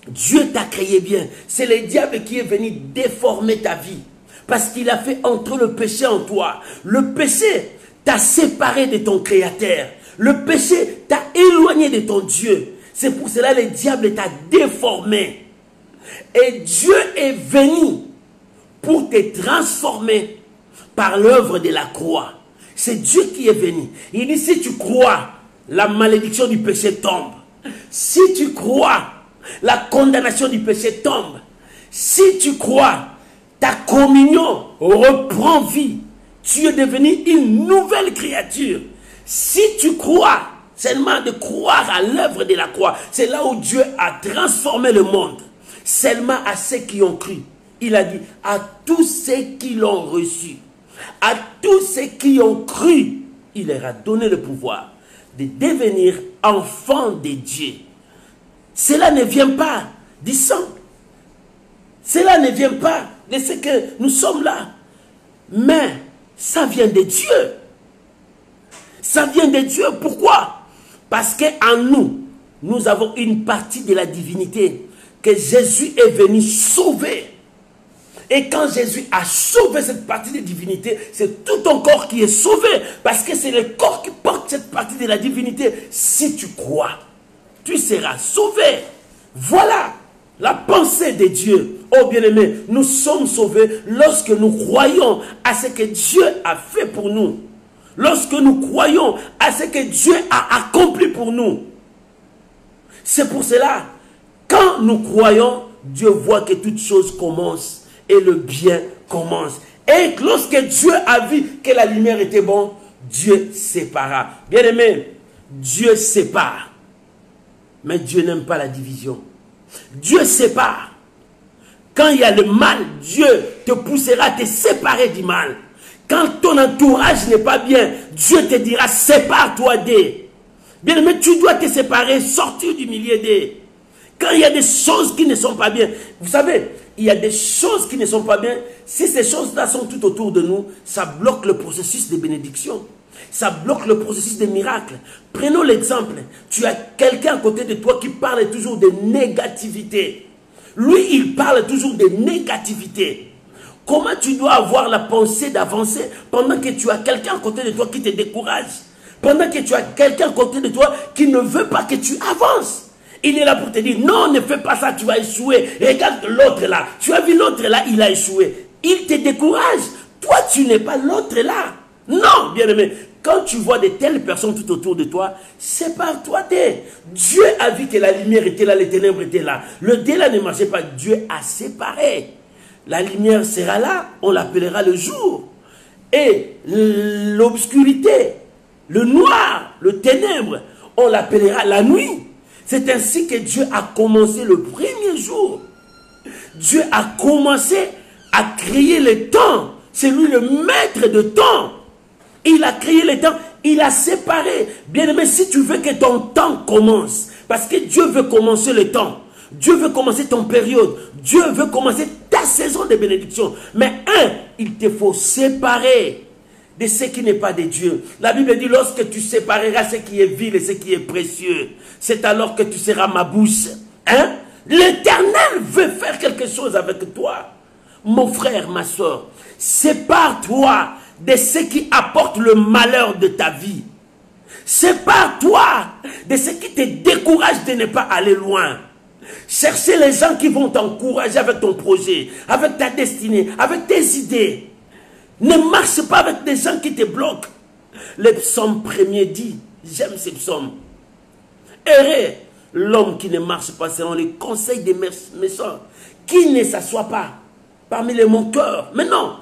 Dieu t'a créé bien. C'est le diable qui est venu déformer ta vie. Parce qu'il a fait entrer le péché en toi. Le péché t'a séparé de ton Créateur. Le péché t'a éloigné de ton Dieu. C'est pour cela que le diable t'a déformé. Et Dieu est venu pour te transformer par l'œuvre de la croix. C'est Dieu qui est venu. Il dit, si tu crois, la malédiction du péché tombe. Si tu crois, la condamnation du péché tombe. Si tu crois, ta communion reprend vie. Tu es devenu une nouvelle créature. Si tu crois, seulement de croire à l'œuvre de la croix, c'est là où Dieu a transformé le monde. Seulement à ceux qui ont cru. Il a dit, à tous ceux qui l'ont reçu, à tous ceux qui ont cru, il leur a donné le pouvoir de devenir enfants de Dieu. Cela ne vient pas du sang. Cela ne vient pas de ce que nous sommes là. Mais ça vient de Dieu. Ça vient de Dieu. Pourquoi? Parce qu'en nous, nous avons une partie de la divinité que Jésus est venu sauver. Et quand Jésus a sauvé cette partie de divinité, c'est tout ton corps qui est sauvé. Parce que c'est le corps qui porte cette partie de la divinité. Si tu crois, tu seras sauvé. Voilà la pensée de Dieu. Oh bien-aimé, nous sommes sauvés lorsque nous croyons à ce que Dieu a fait pour nous. Lorsque nous croyons à ce que Dieu a accompli pour nous. C'est pour cela, quand nous croyons, Dieu voit que toute chose commence. Et le bien commence. Et lorsque Dieu a vu que la lumière était bonne, Dieu sépara. Bien aimé, Dieu sépare. Mais Dieu n'aime pas la division. Dieu sépare. Quand il y a le mal, Dieu te poussera à te séparer du mal. Quand ton entourage n'est pas bien, Dieu te dira, sépare-toi d'eux. Bien aimé, tu dois te séparer, sortir du milieu d'eux. Quand il y a des choses qui ne sont pas bien, vous savez, il y a des choses qui ne sont pas bien. Si ces choses-là sont tout autour de nous, ça bloque le processus de bénédiction. Ça bloque le processus des miracles. Prenons l'exemple. Tu as quelqu'un à côté de toi qui parle toujours de négativité. Lui, il parle toujours de négativité. Comment tu dois avoir la pensée d'avancer pendant que tu as quelqu'un à côté de toi qui te décourage? Pendant que tu as quelqu'un à côté de toi qui ne veut pas que tu avances? Il est là pour te dire, non, ne fais pas ça, tu vas échouer. Regarde l'autre là. Tu as vu l'autre là, il a échoué. Il te décourage. Toi, tu n'es pas l'autre là. Non, bien-aimé. Quand tu vois de telles personnes tout autour de toi, sépare-toi d'eux. Dieu a vu que la lumière était là, les ténèbres étaient là. Le délai ne marchait pas. Dieu a séparé. La lumière sera là, on l'appellera le jour. Et l'obscurité, le noir, le ténèbre, on l'appellera la nuit. C'est ainsi que Dieu a commencé le premier jour. Dieu a commencé à créer le temps. C'est lui le maître de temps. Il a créé le temps. Il a séparé. Bien-aimé, si tu veux que ton temps commence, parce que Dieu veut commencer le temps. Dieu veut commencer ton période. Dieu veut commencer ta saison de bénédiction. Mais il te faut séparer de ce qui n'est pas de Dieu. La Bible dit, lorsque tu sépareras ce qui est vil et ce qui est précieux, c'est alors que tu seras ma bouche. Hein? L'Éternel veut faire quelque chose avec toi. Mon frère, ma soeur, sépare-toi de ce qui apporte le malheur de ta vie. Sépare-toi de ce qui te décourage de ne pas aller loin. Cherchez les gens qui vont t'encourager avec ton projet, avec ta destinée, avec tes idées. Ne marche pas avec des gens qui te bloquent. Le psaume premier dit, j'aime ce psaume. Heureux l'homme qui ne marche pas selon les conseils des méchants, qui ne s'assoit pas parmi les moqueurs. Mais non,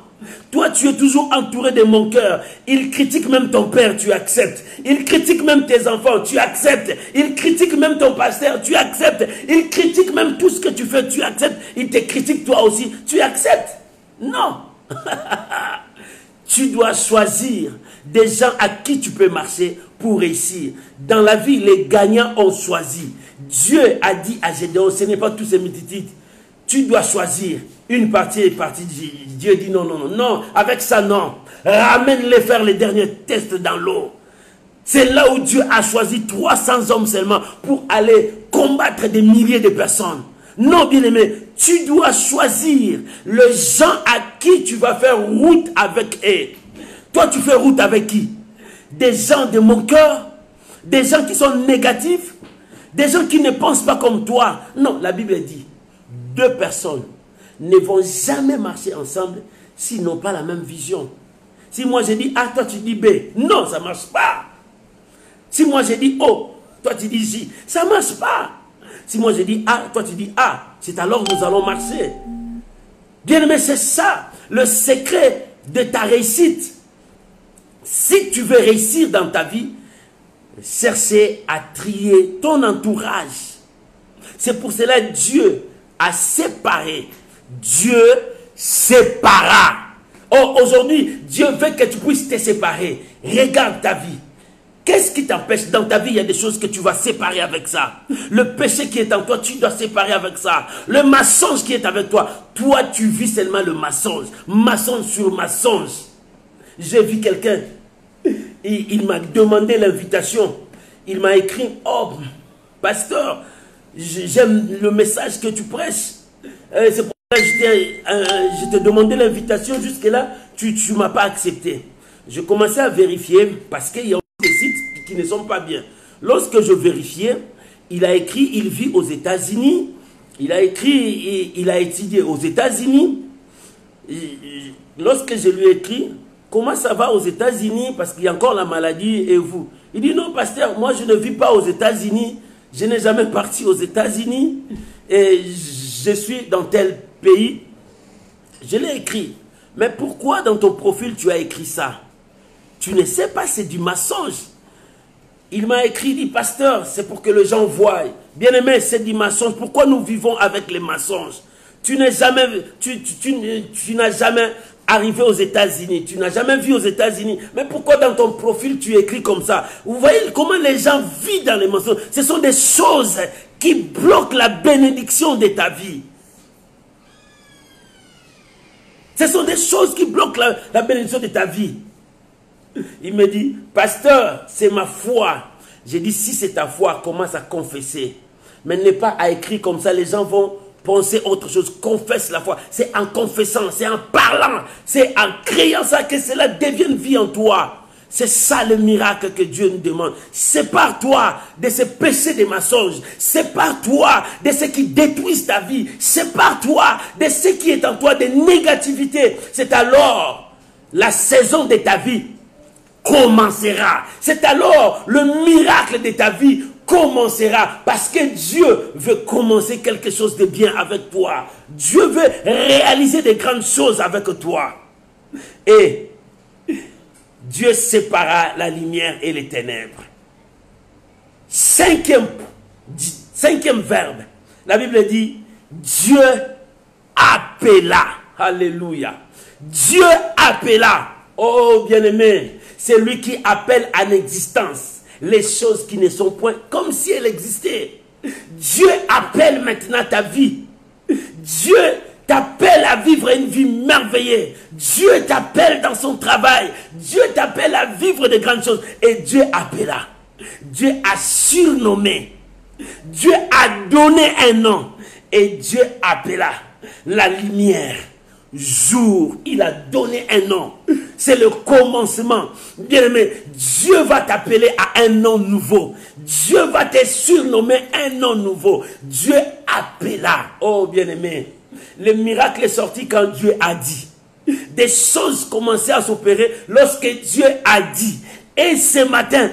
toi tu es toujours entouré de moqueurs. Ils critiquent même ton père, tu acceptes. Ils critiquent même tes enfants, tu acceptes. Ils critiquent même ton pasteur, tu acceptes. Ils critiquent même tout ce que tu fais, tu acceptes. Ils te critiquent toi aussi, tu acceptes. Non. Tu dois choisir des gens à qui tu peux marcher pour réussir. Dans la vie, les gagnants ont choisi. Dieu a dit à Gédéon, ce n'est pas tous ces multitudes. Tu dois choisir une partie et partie. Dieu dit non, non, non, non, avec ça non. Ramène-les faire les derniers tests dans l'eau. C'est là où Dieu a choisi 300 hommes seulement pour aller combattre des milliers de personnes. Non, bien-aimé, tu dois choisir les gens à qui tu vas faire route avec eux. Toi, tu fais route avec qui? Des gens de mon cœur, des gens qui sont négatifs, des gens qui ne pensent pas comme toi. Non, la Bible dit, deux personnes ne vont jamais marcher ensemble s'ils n'ont pas la même vision. Si moi je dis A, toi tu dis B, non, ça ne marche pas. Si moi je dis O, toi tu dis J, ça ne marche pas. Si moi je dis A, toi tu dis A, c'est alors que nous allons marcher. Bien-aimé, c'est ça le secret de ta réussite. Si tu veux réussir dans ta vie, chercher à trier ton entourage. C'est pour cela que Dieu a séparé. Dieu sépara. Oh, aujourd'hui, Dieu veut que tu puisses te séparer. Regarde ta vie. Qu'est-ce qui t'empêche? Dans ta vie, il y a des choses que tu vas séparer avec ça. Le péché qui est en toi, tu dois séparer avec ça. Le mensonge qui est avec toi, toi, tu vis seulement le mensonge. Mensonge sur mensonge. J'ai vu quelqu'un, il m'a demandé l'invitation. Il m'a écrit, oh, pasteur, j'aime le message que tu prêches. C'est pour ça que je t'ai demandé l'invitation. Jusque-là, tu ne m'as pas accepté. Je commençais à vérifier parce qu'il y a des sites qui ne sont pas bien. Lorsque je vérifiais, il a écrit, il vit aux États-Unis. Il a écrit, il a étudié aux États-Unis. Lorsque je lui ai écrit, comment ça va aux États-Unis? Parce qu'il y a encore la maladie et vous. Il dit, non, pasteur, moi je ne vis pas aux États-Unis. Je n'ai jamais parti aux États-Unis. Et je suis dans tel pays. Je l'ai écrit. Mais pourquoi dans ton profil tu as écrit ça? Tu ne sais pas, c'est du mensonge. Il m'a écrit, il dit, pasteur, c'est pour que les gens voient. Bien-aimé, c'est du mensonge. Pourquoi nous vivons avec les mensonges? Tu n'as jamais, tu n'as jamais arrivé aux États-Unis. Tu n'as jamais vu aux États-Unis. Mais pourquoi dans ton profil tu écris comme ça? Vous voyez comment les gens vivent dans les mensonges? Ce sont des choses qui bloquent la bénédiction de ta vie. Ce sont des choses qui bloquent la bénédiction de ta vie. Il me dit, pasteur, c'est ma foi. J'ai dit, si c'est ta foi, commence à confesser. Mais n'est pas à écrire comme ça, les gens vont penser autre chose. Confesse la foi. C'est en confessant, c'est en parlant, c'est en créant ça que cela devienne vie en toi. C'est ça le miracle que Dieu nous demande. Sépare-toi de ces péchés des mensonges. Sépare-toi de ce qui détruisent ta vie. Sépare-toi de ce qui est en toi, de négativité. C'est alors la saison de ta vie commencera. C'est alors le miracle de ta vie commencera. Parce que Dieu veut commencer quelque chose de bien avec toi. Dieu veut réaliser de grandes choses avec toi. Et Dieu sépara la lumière et les ténèbres. Cinquième verbe. La Bible dit, Dieu appela. Alléluia. Dieu appela. Oh bien-aimé, c'est lui qui appelle à l'existence les choses qui ne sont point comme si elles existaient. Dieu appelle maintenant ta vie. Dieu t'appelle à vivre une vie merveilleuse. Dieu t'appelle dans son travail. Dieu t'appelle à vivre de grandes choses. Et Dieu appela. Dieu a surnommé. Dieu a donné un nom. Et Dieu appela la lumière. Jour, il a donné un nom. C'est le commencement. Bien-aimé, Dieu va t'appeler à un nom nouveau. Dieu va te surnommer un nom nouveau. Dieu appela. Oh bien-aimé, le miracle est sorti quand Dieu a dit. Des choses commençaient à s'opérer lorsque Dieu a dit. Et ce matin,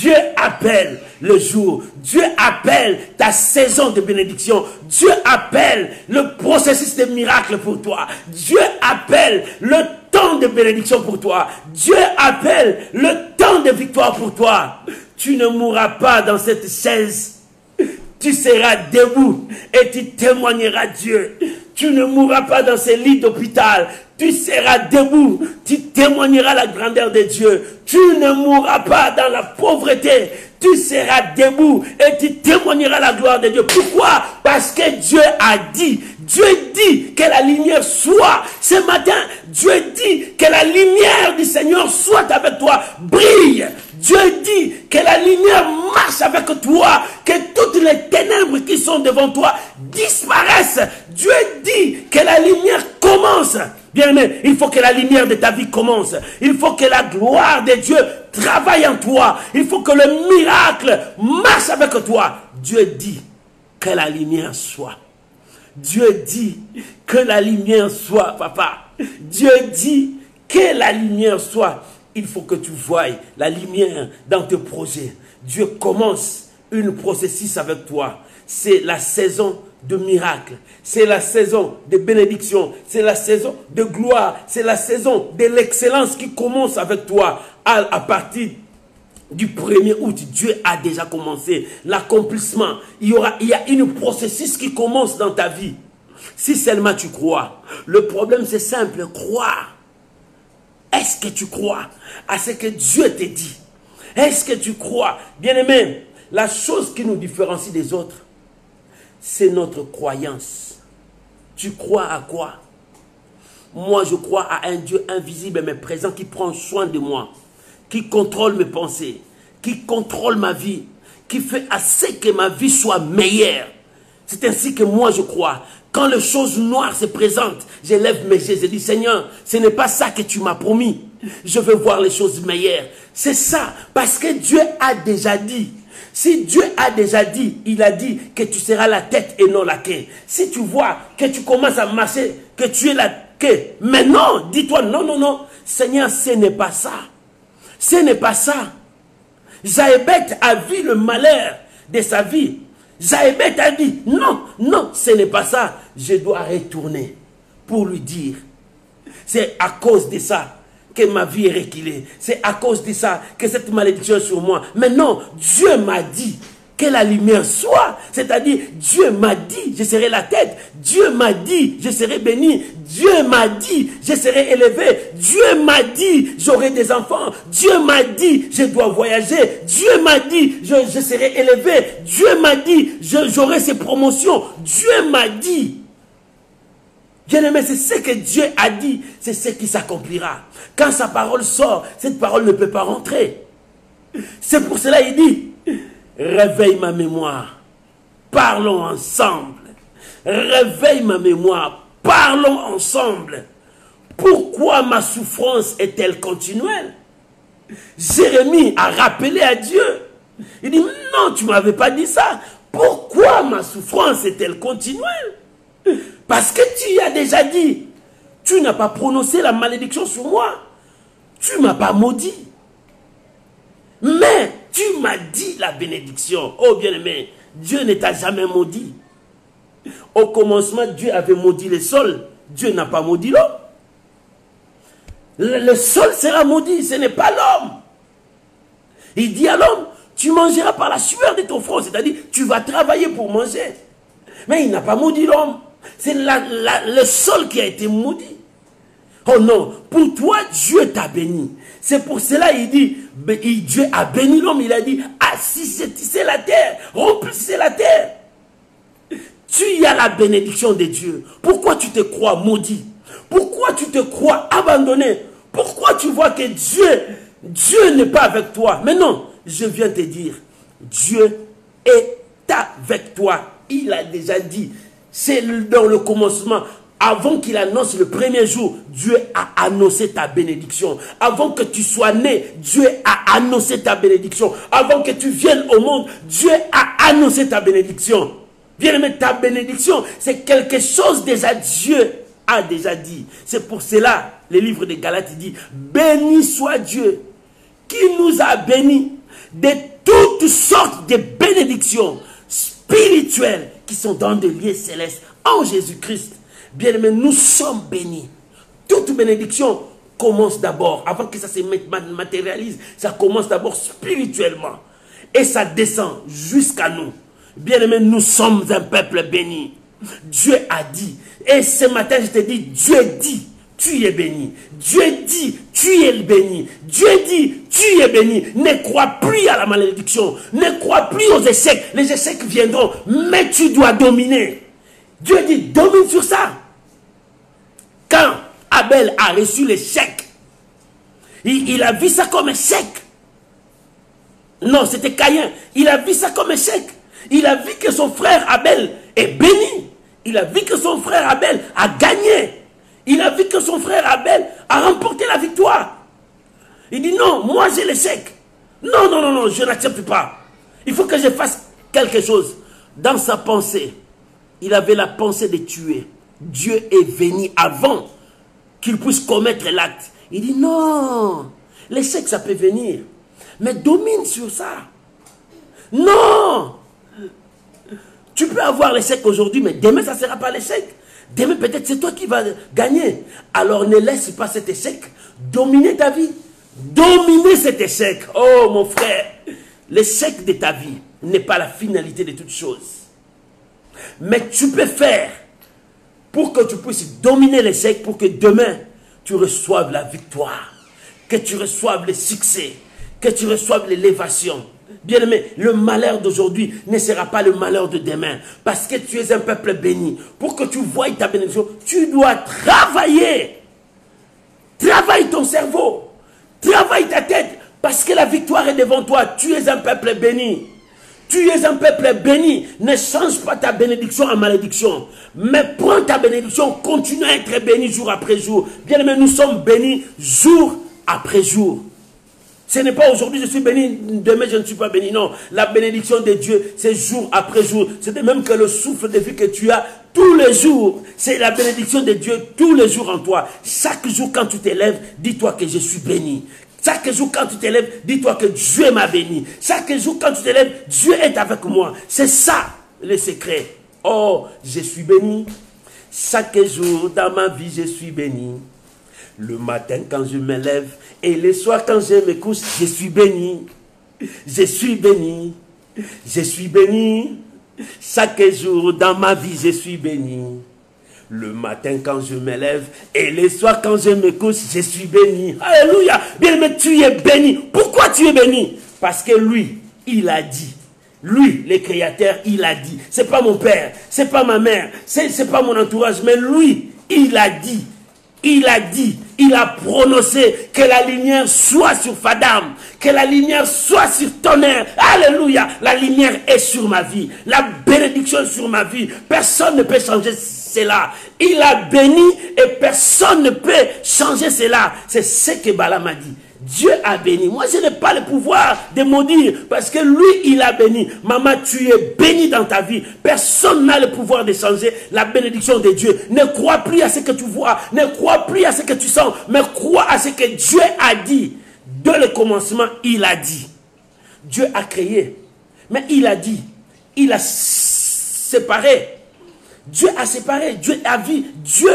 Dieu appelle le jour. Dieu appelle ta saison de bénédiction. Dieu appelle le processus de miracle pour toi. Dieu appelle le temps de bénédiction pour toi. Dieu appelle le temps de victoire pour toi. Tu ne mourras pas dans cette chaise. Tu seras debout et tu témoigneras Dieu. Tu ne mourras pas dans ces lits d'hôpital. Tu seras debout. Tu témoigneras la grandeur de Dieu. Tu ne mourras pas dans la pauvreté. Tu seras debout et tu témoigneras la gloire de Dieu. Pourquoi? Parce que Dieu a dit. Dieu dit que la lumière soit. Ce matin, Dieu dit que la lumière du Seigneur soit avec toi. Brille. Dieu dit que la lumière marche avec toi. Que toutes les ténèbres qui sont devant toi disparaissent. Dieu dit que la lumière commence. Bien-aimé, il faut que la lumière de ta vie commence. Il faut que la gloire de Dieu travaille en toi. Il faut que le miracle marche avec toi. Dieu dit que la lumière soit. Dieu dit que la lumière soit, papa. Dieu dit que la lumière soit. Il faut que tu voies la lumière dans tes projets. Dieu commence une processus avec toi. C'est la saison de miracles. C'est la saison de bénédiction. C'est la saison de gloire. C'est la saison de l'excellence qui commence avec toi. À partir du 1er août, Dieu a déjà commencé l'accomplissement. Il y a une processus qui commence dans ta vie. Si seulement tu crois. Le problème c'est simple, croire. Est-ce que tu crois à ce que Dieu te dit? Est-ce que tu crois? Bien-aimé, la chose qui nous différencie des autres, c'est notre croyance. Tu crois à quoi? Moi, je crois à un Dieu invisible mais présent qui prend soin de moi, qui contrôle mes pensées, qui contrôle ma vie, qui fait à ce que ma vie soit meilleure. C'est ainsi que moi je crois. Quand les choses noires se présentent, je lève mes yeux et dis, Seigneur, ce n'est pas ça que tu m'as promis. Je veux voir les choses meilleures. C'est ça, parce que Dieu a déjà dit. Si Dieu a déjà dit, il a dit que tu seras la tête et non la queue. Si tu vois que tu commences à marcher, que tu es la queue, mais non, dis-toi, non, non, non, Seigneur, ce n'est pas ça. Ce n'est pas ça. Jaébet a vu le malheur de sa vie. Jaébet a dit, non, non, ce n'est pas ça. Je dois retourner pour lui dire. C'est à cause de ça que ma vie est reculée. C'est à cause de ça que cette malédiction est sur moi. Mais non, Dieu m'a dit que la lumière soit. C'est-à-dire, Dieu m'a dit, je serai la tête. Dieu m'a dit, je serai béni. Dieu m'a dit, je serai élevé. Dieu m'a dit, j'aurai des enfants. Dieu m'a dit, je dois voyager. Dieu m'a dit, je serai élevé. Dieu m'a dit, j'aurai ces promotions. Dieu m'a dit. Bien-aimé, c'est ce que Dieu a dit, c'est ce qui s'accomplira. Quand sa parole sort, cette parole ne peut pas rentrer. C'est pour cela qu'il dit, réveille ma mémoire, parlons ensemble. Réveille ma mémoire, parlons ensemble. Pourquoi ma souffrance est-elle continuelle? Jérémie a rappelé à Dieu. Il dit, non, tu ne m'avais pas dit ça. Pourquoi ma souffrance est-elle continuelle? Parce que tu as déjà dit, tu n'as pas prononcé la malédiction sur moi. Tu ne m'as pas maudit. Mais tu m'as dit la bénédiction. Oh bien-aimé, Dieu ne t'a jamais maudit. Au commencement, Dieu avait maudit le sol. Dieu n'a pas maudit l'homme. Le sol sera maudit, ce n'est pas l'homme. Il dit à l'homme, tu mangeras par la sueur de ton front. C'est-à-dire, tu vas travailler pour manger. Mais il n'a pas maudit l'homme. C'est le sol qui a été maudit. Oh non, pour toi, Dieu t'a béni. C'est pour cela il dit, Dieu a béni l'homme. Il a dit, assisez la terre, remplissez la terre. Tu as la bénédiction de Dieu. Pourquoi tu te crois maudit? Pourquoi tu te crois abandonné? Pourquoi tu vois que Dieu n'est pas avec toi? Mais non, je viens te dire, Dieu est avec toi. Il a déjà dit. C'est dans le commencement, avant qu'il annonce le premier jour, Dieu a annoncé ta bénédiction. Avant que tu sois né, Dieu a annoncé ta bénédiction. Avant que tu viennes au monde, Dieu a annoncé ta bénédiction. Bien-aimé, ta bénédiction, c'est quelque chose déjà Dieu a déjà dit. C'est pour cela, le livre de Galates dit, béni soit Dieu qui nous a bénis de toutes sortes de bénédictions spirituelles qui sont dans des lieux célestes en Jésus-Christ. Bien-aimés, nous sommes bénis. Toute bénédiction commence d'abord, avant que ça se matérialise, ça commence d'abord spirituellement. Et ça descend jusqu'à nous. Bien-aimés, nous sommes un peuple béni. Dieu a dit. Et ce matin, je te dis, Dieu dit, tu es béni. Dieu dit, tu es béni. Dieu dit, tu es béni. Ne crois plus à la malédiction. Ne crois plus aux échecs. Les échecs viendront, mais tu dois dominer. Dieu dit, domine sur ça. Quand Abel a reçu l'échec, il a vu ça comme échec. Non, c'était Caïn. Il a vu ça comme échec. Il a vu que son frère Abel est béni. Il a vu que son frère Abel a gagné. Il a vu que son frère Abel a remporté la victoire. Il dit non, moi j'ai l'échec. Non, non, non, non, je n'accepte pas. Il faut que je fasse quelque chose. Dans sa pensée, il avait la pensée de tuer. Dieu est venu avant qu'il puisse commettre l'acte. Il dit non, l'échec ça peut venir, mais domine sur ça. Non, tu peux avoir l'échec aujourd'hui, mais demain ça ne sera pas l'échec. Demain peut-être c'est toi qui vas gagner. Alors ne laisse pas cet échec dominer ta vie. Dominer cet échec. Oh mon frère, l'échec de ta vie n'est pas la finalité de toute chose. Mais tu peux faire pour que tu puisses dominer l'échec, pour que demain tu reçoives la victoire, que tu reçoives le succès, que tu reçoives l'élévation. Bien-aimé, le malheur d'aujourd'hui ne sera pas le malheur de demain, parce que tu es un peuple béni. Pour que tu voies ta bénédiction, tu dois travailler. Travaille ton cerveau, travaille ta tête, parce que la victoire est devant toi. Tu es un peuple béni. Tu es un peuple béni. Ne change pas ta bénédiction en malédiction, mais prends ta bénédiction, continue à être béni jour après jour. Bien-aimé, nous sommes bénis jour après jour. Ce n'est pas aujourd'hui je suis béni, demain je ne suis pas béni. Non, la bénédiction de Dieu, c'est jour après jour. C'est de même que le souffle de vie que tu as tous les jours. C'est la bénédiction de Dieu tous les jours en toi. Chaque jour quand tu t'élèves, dis-toi que je suis béni. Chaque jour quand tu t'élèves, dis-toi que Dieu m'a béni. Chaque jour quand tu t'élèves, Dieu est avec moi. C'est ça le secret. Oh, je suis béni. Chaque jour dans ma vie, je suis béni. Le matin quand je me lève et le soir quand je me couche, je suis béni. Je suis béni. Je suis béni. Chaque jour dans ma vie, je suis béni. Le matin quand je me lève et le soir quand je me couche, je suis béni. Alléluia. Bien, mais tu es béni. Pourquoi tu es béni? Parce que lui, il a dit. Lui, le Créateur, il a dit. C'est pas mon père, c'est pas ma mère, c'est pas mon entourage, mais lui, il a dit. Il a dit, il a prononcé que la lumière soit sur Fadam, que la lumière soit sur Tonnerre. Alléluia, la lumière est sur ma vie, la bénédiction est sur ma vie. Personne ne peut changer cela. Il a béni et personne ne peut changer cela. C'est ce que Balaam a dit. Dieu a béni. Moi, je n'ai pas le pouvoir de maudire parce que lui, il a béni. Maman, tu es béni dans ta vie. Personne n'a le pouvoir de changer la bénédiction de Dieu. Ne crois plus à ce que tu vois. Ne crois plus à ce que tu sens. Mais crois à ce que Dieu a dit. Dès le commencement, il a dit. Dieu a créé. Mais il a dit. Il a séparé. Dieu a séparé. Dieu a vu. Dieu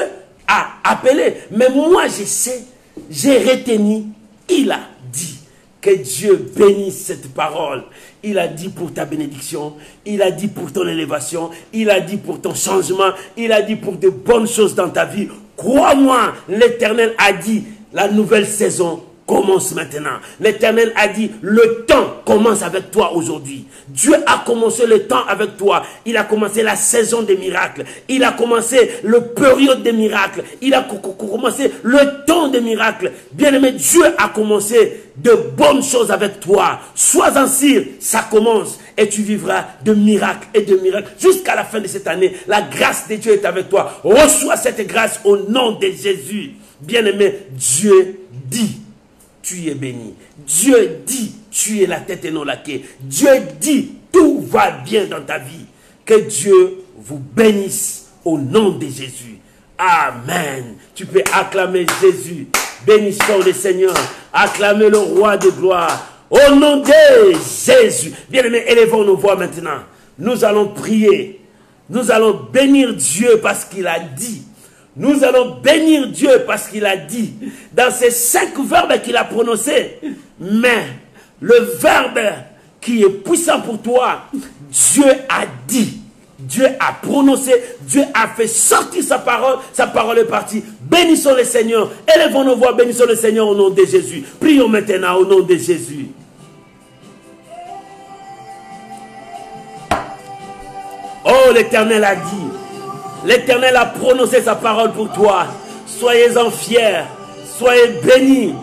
a appelé. Mais moi, je sais. J'ai retenu. Il a dit que Dieu bénisse cette parole. Il a dit pour ta bénédiction. Il a dit pour ton élévation. Il a dit pour ton changement. Il a dit pour de bonnes choses dans ta vie. Crois-moi, l'Éternel a dit, la nouvelle saison commence maintenant. L'Éternel a dit, le temps commence avec toi aujourd'hui. Dieu a commencé le temps avec toi. Il a commencé la saison des miracles. Il a commencé le période des miracles. Il a commencé le temps des miracles. Bien-aimé, Dieu a commencé de bonnes choses avec toi. Sois-en sûr, ça commence. Et tu vivras de miracles et de miracles. Jusqu'à la fin de cette année, la grâce de Dieu est avec toi. Reçois cette grâce au nom de Jésus. Bien-aimé, Dieu dit, tu es béni. Dieu dit, tu es la tête et non la queue. Dieu dit, tout va bien dans ta vie. Que Dieu vous bénisse au nom de Jésus. Amen. Tu peux acclamer Jésus. Bénissons le Seigneur. Acclamez le roi de gloire. Au nom de Jésus. Bien-aimés, élevons nos voix maintenant. Nous allons prier. Nous allons bénir Dieu parce qu'il a dit. Nous allons bénir Dieu parce qu'il a dit, dans ces 5 verbes qu'il a prononcés, mais le verbe qui est puissant pour toi, Dieu a dit, Dieu a prononcé, Dieu a fait sortir sa parole est partie. Bénissons le Seigneur, élevons nos voix, bénissons le Seigneur au nom de Jésus. Prions maintenant au nom de Jésus. Oh, l'Éternel a dit. L'Éternel a prononcé sa parole pour toi. Soyez-en fiers. Soyez bénis.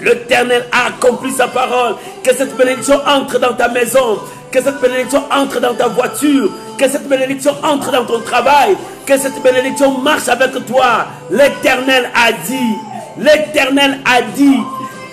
L'Éternel a accompli sa parole. Que cette bénédiction entre dans ta maison. Que cette bénédiction entre dans ta voiture. Que cette bénédiction entre dans ton travail. Que cette bénédiction marche avec toi. L'Éternel a dit. L'Éternel a dit.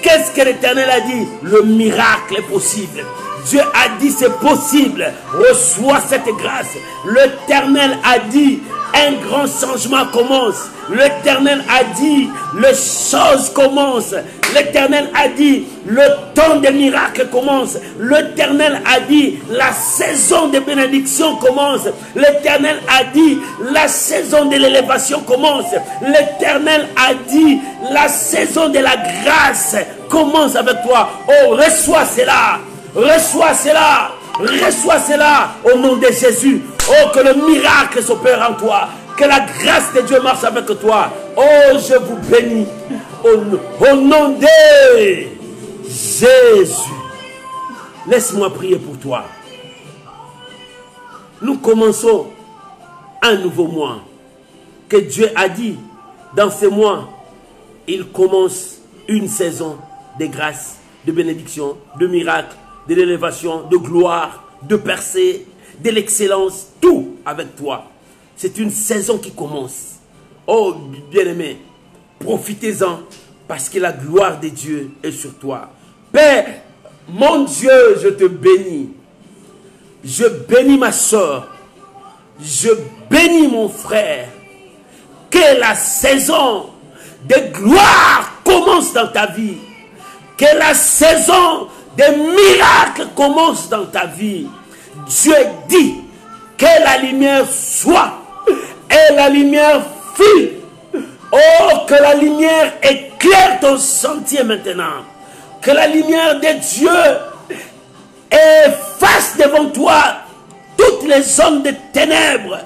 Qu'est-ce que l'Éternel a dit? Le miracle est possible. Dieu a dit c'est possible. Reçois cette grâce. L'Éternel a dit un grand changement commence. L'Éternel a dit les choses commencent. L'Éternel a dit le temps des miracles commence. L'Éternel a dit la saison de bénédiction commence. L'Éternel a dit la saison de l'élévation commence. L'Éternel a dit la saison de la grâce commence avec toi. Oh, reçois cela. Reçois cela. Reçois cela au nom de Jésus. Oh, que le miracle s'opère en toi. Que la grâce de Dieu marche avec toi. Oh, je vous bénis. Au nom de Jésus. Laisse-moi prier pour toi. Nous commençons un nouveau mois. Que Dieu a dit, dans ce mois, il commence une saison de grâce, de bénédiction, de miracle, de l'élévation, de gloire, de percée, de l'excellence, tout avec toi. C'est une saison qui commence. Oh, bien-aimé, profitez-en parce que la gloire de Dieu est sur toi. Père, mon Dieu, je te bénis. Je bénis ma soeur. Je bénis mon frère. Que la saison de gloire commence dans ta vie. Que la saison de miracles commence dans ta vie. Dieu dit que la lumière soit. Et la lumière fut. Oh, que la lumière éclaire ton sentier maintenant. Que la lumière de Dieu efface devant toi toutes les zones de ténèbres.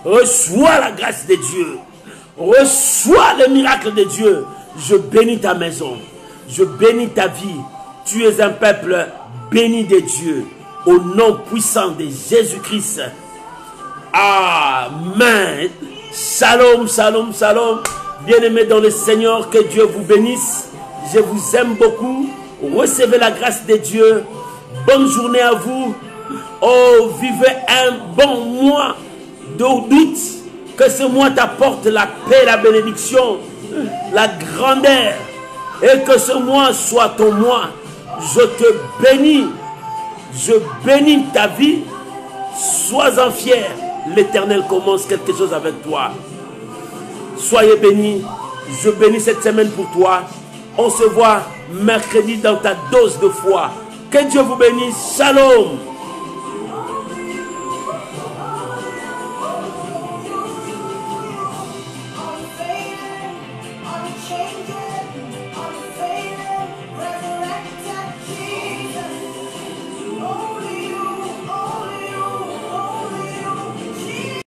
Reçois la grâce de Dieu. Reçois le miracle de Dieu. Je bénis ta maison. Je bénis ta vie. Tu es un peuple béni de Dieu. Au nom puissant de Jésus-Christ. Amen. Shalom, shalom, shalom. Bien-aimés dans le Seigneur, que Dieu vous bénisse. Je vous aime beaucoup. Recevez la grâce de Dieu. Bonne journée à vous. Oh, vivez un bon mois d'audit. Que ce mois t'apporte la paix, la bénédiction, la grandeur. Et que ce mois soit ton mois. Je te bénis. Je bénis ta vie. Sois-en fier. L'Éternel commence quelque chose avec toi. Soyez bénis. Je bénis cette semaine pour toi. On se voit mercredi dans ta dose de foi. Que Dieu vous bénisse. Shalom.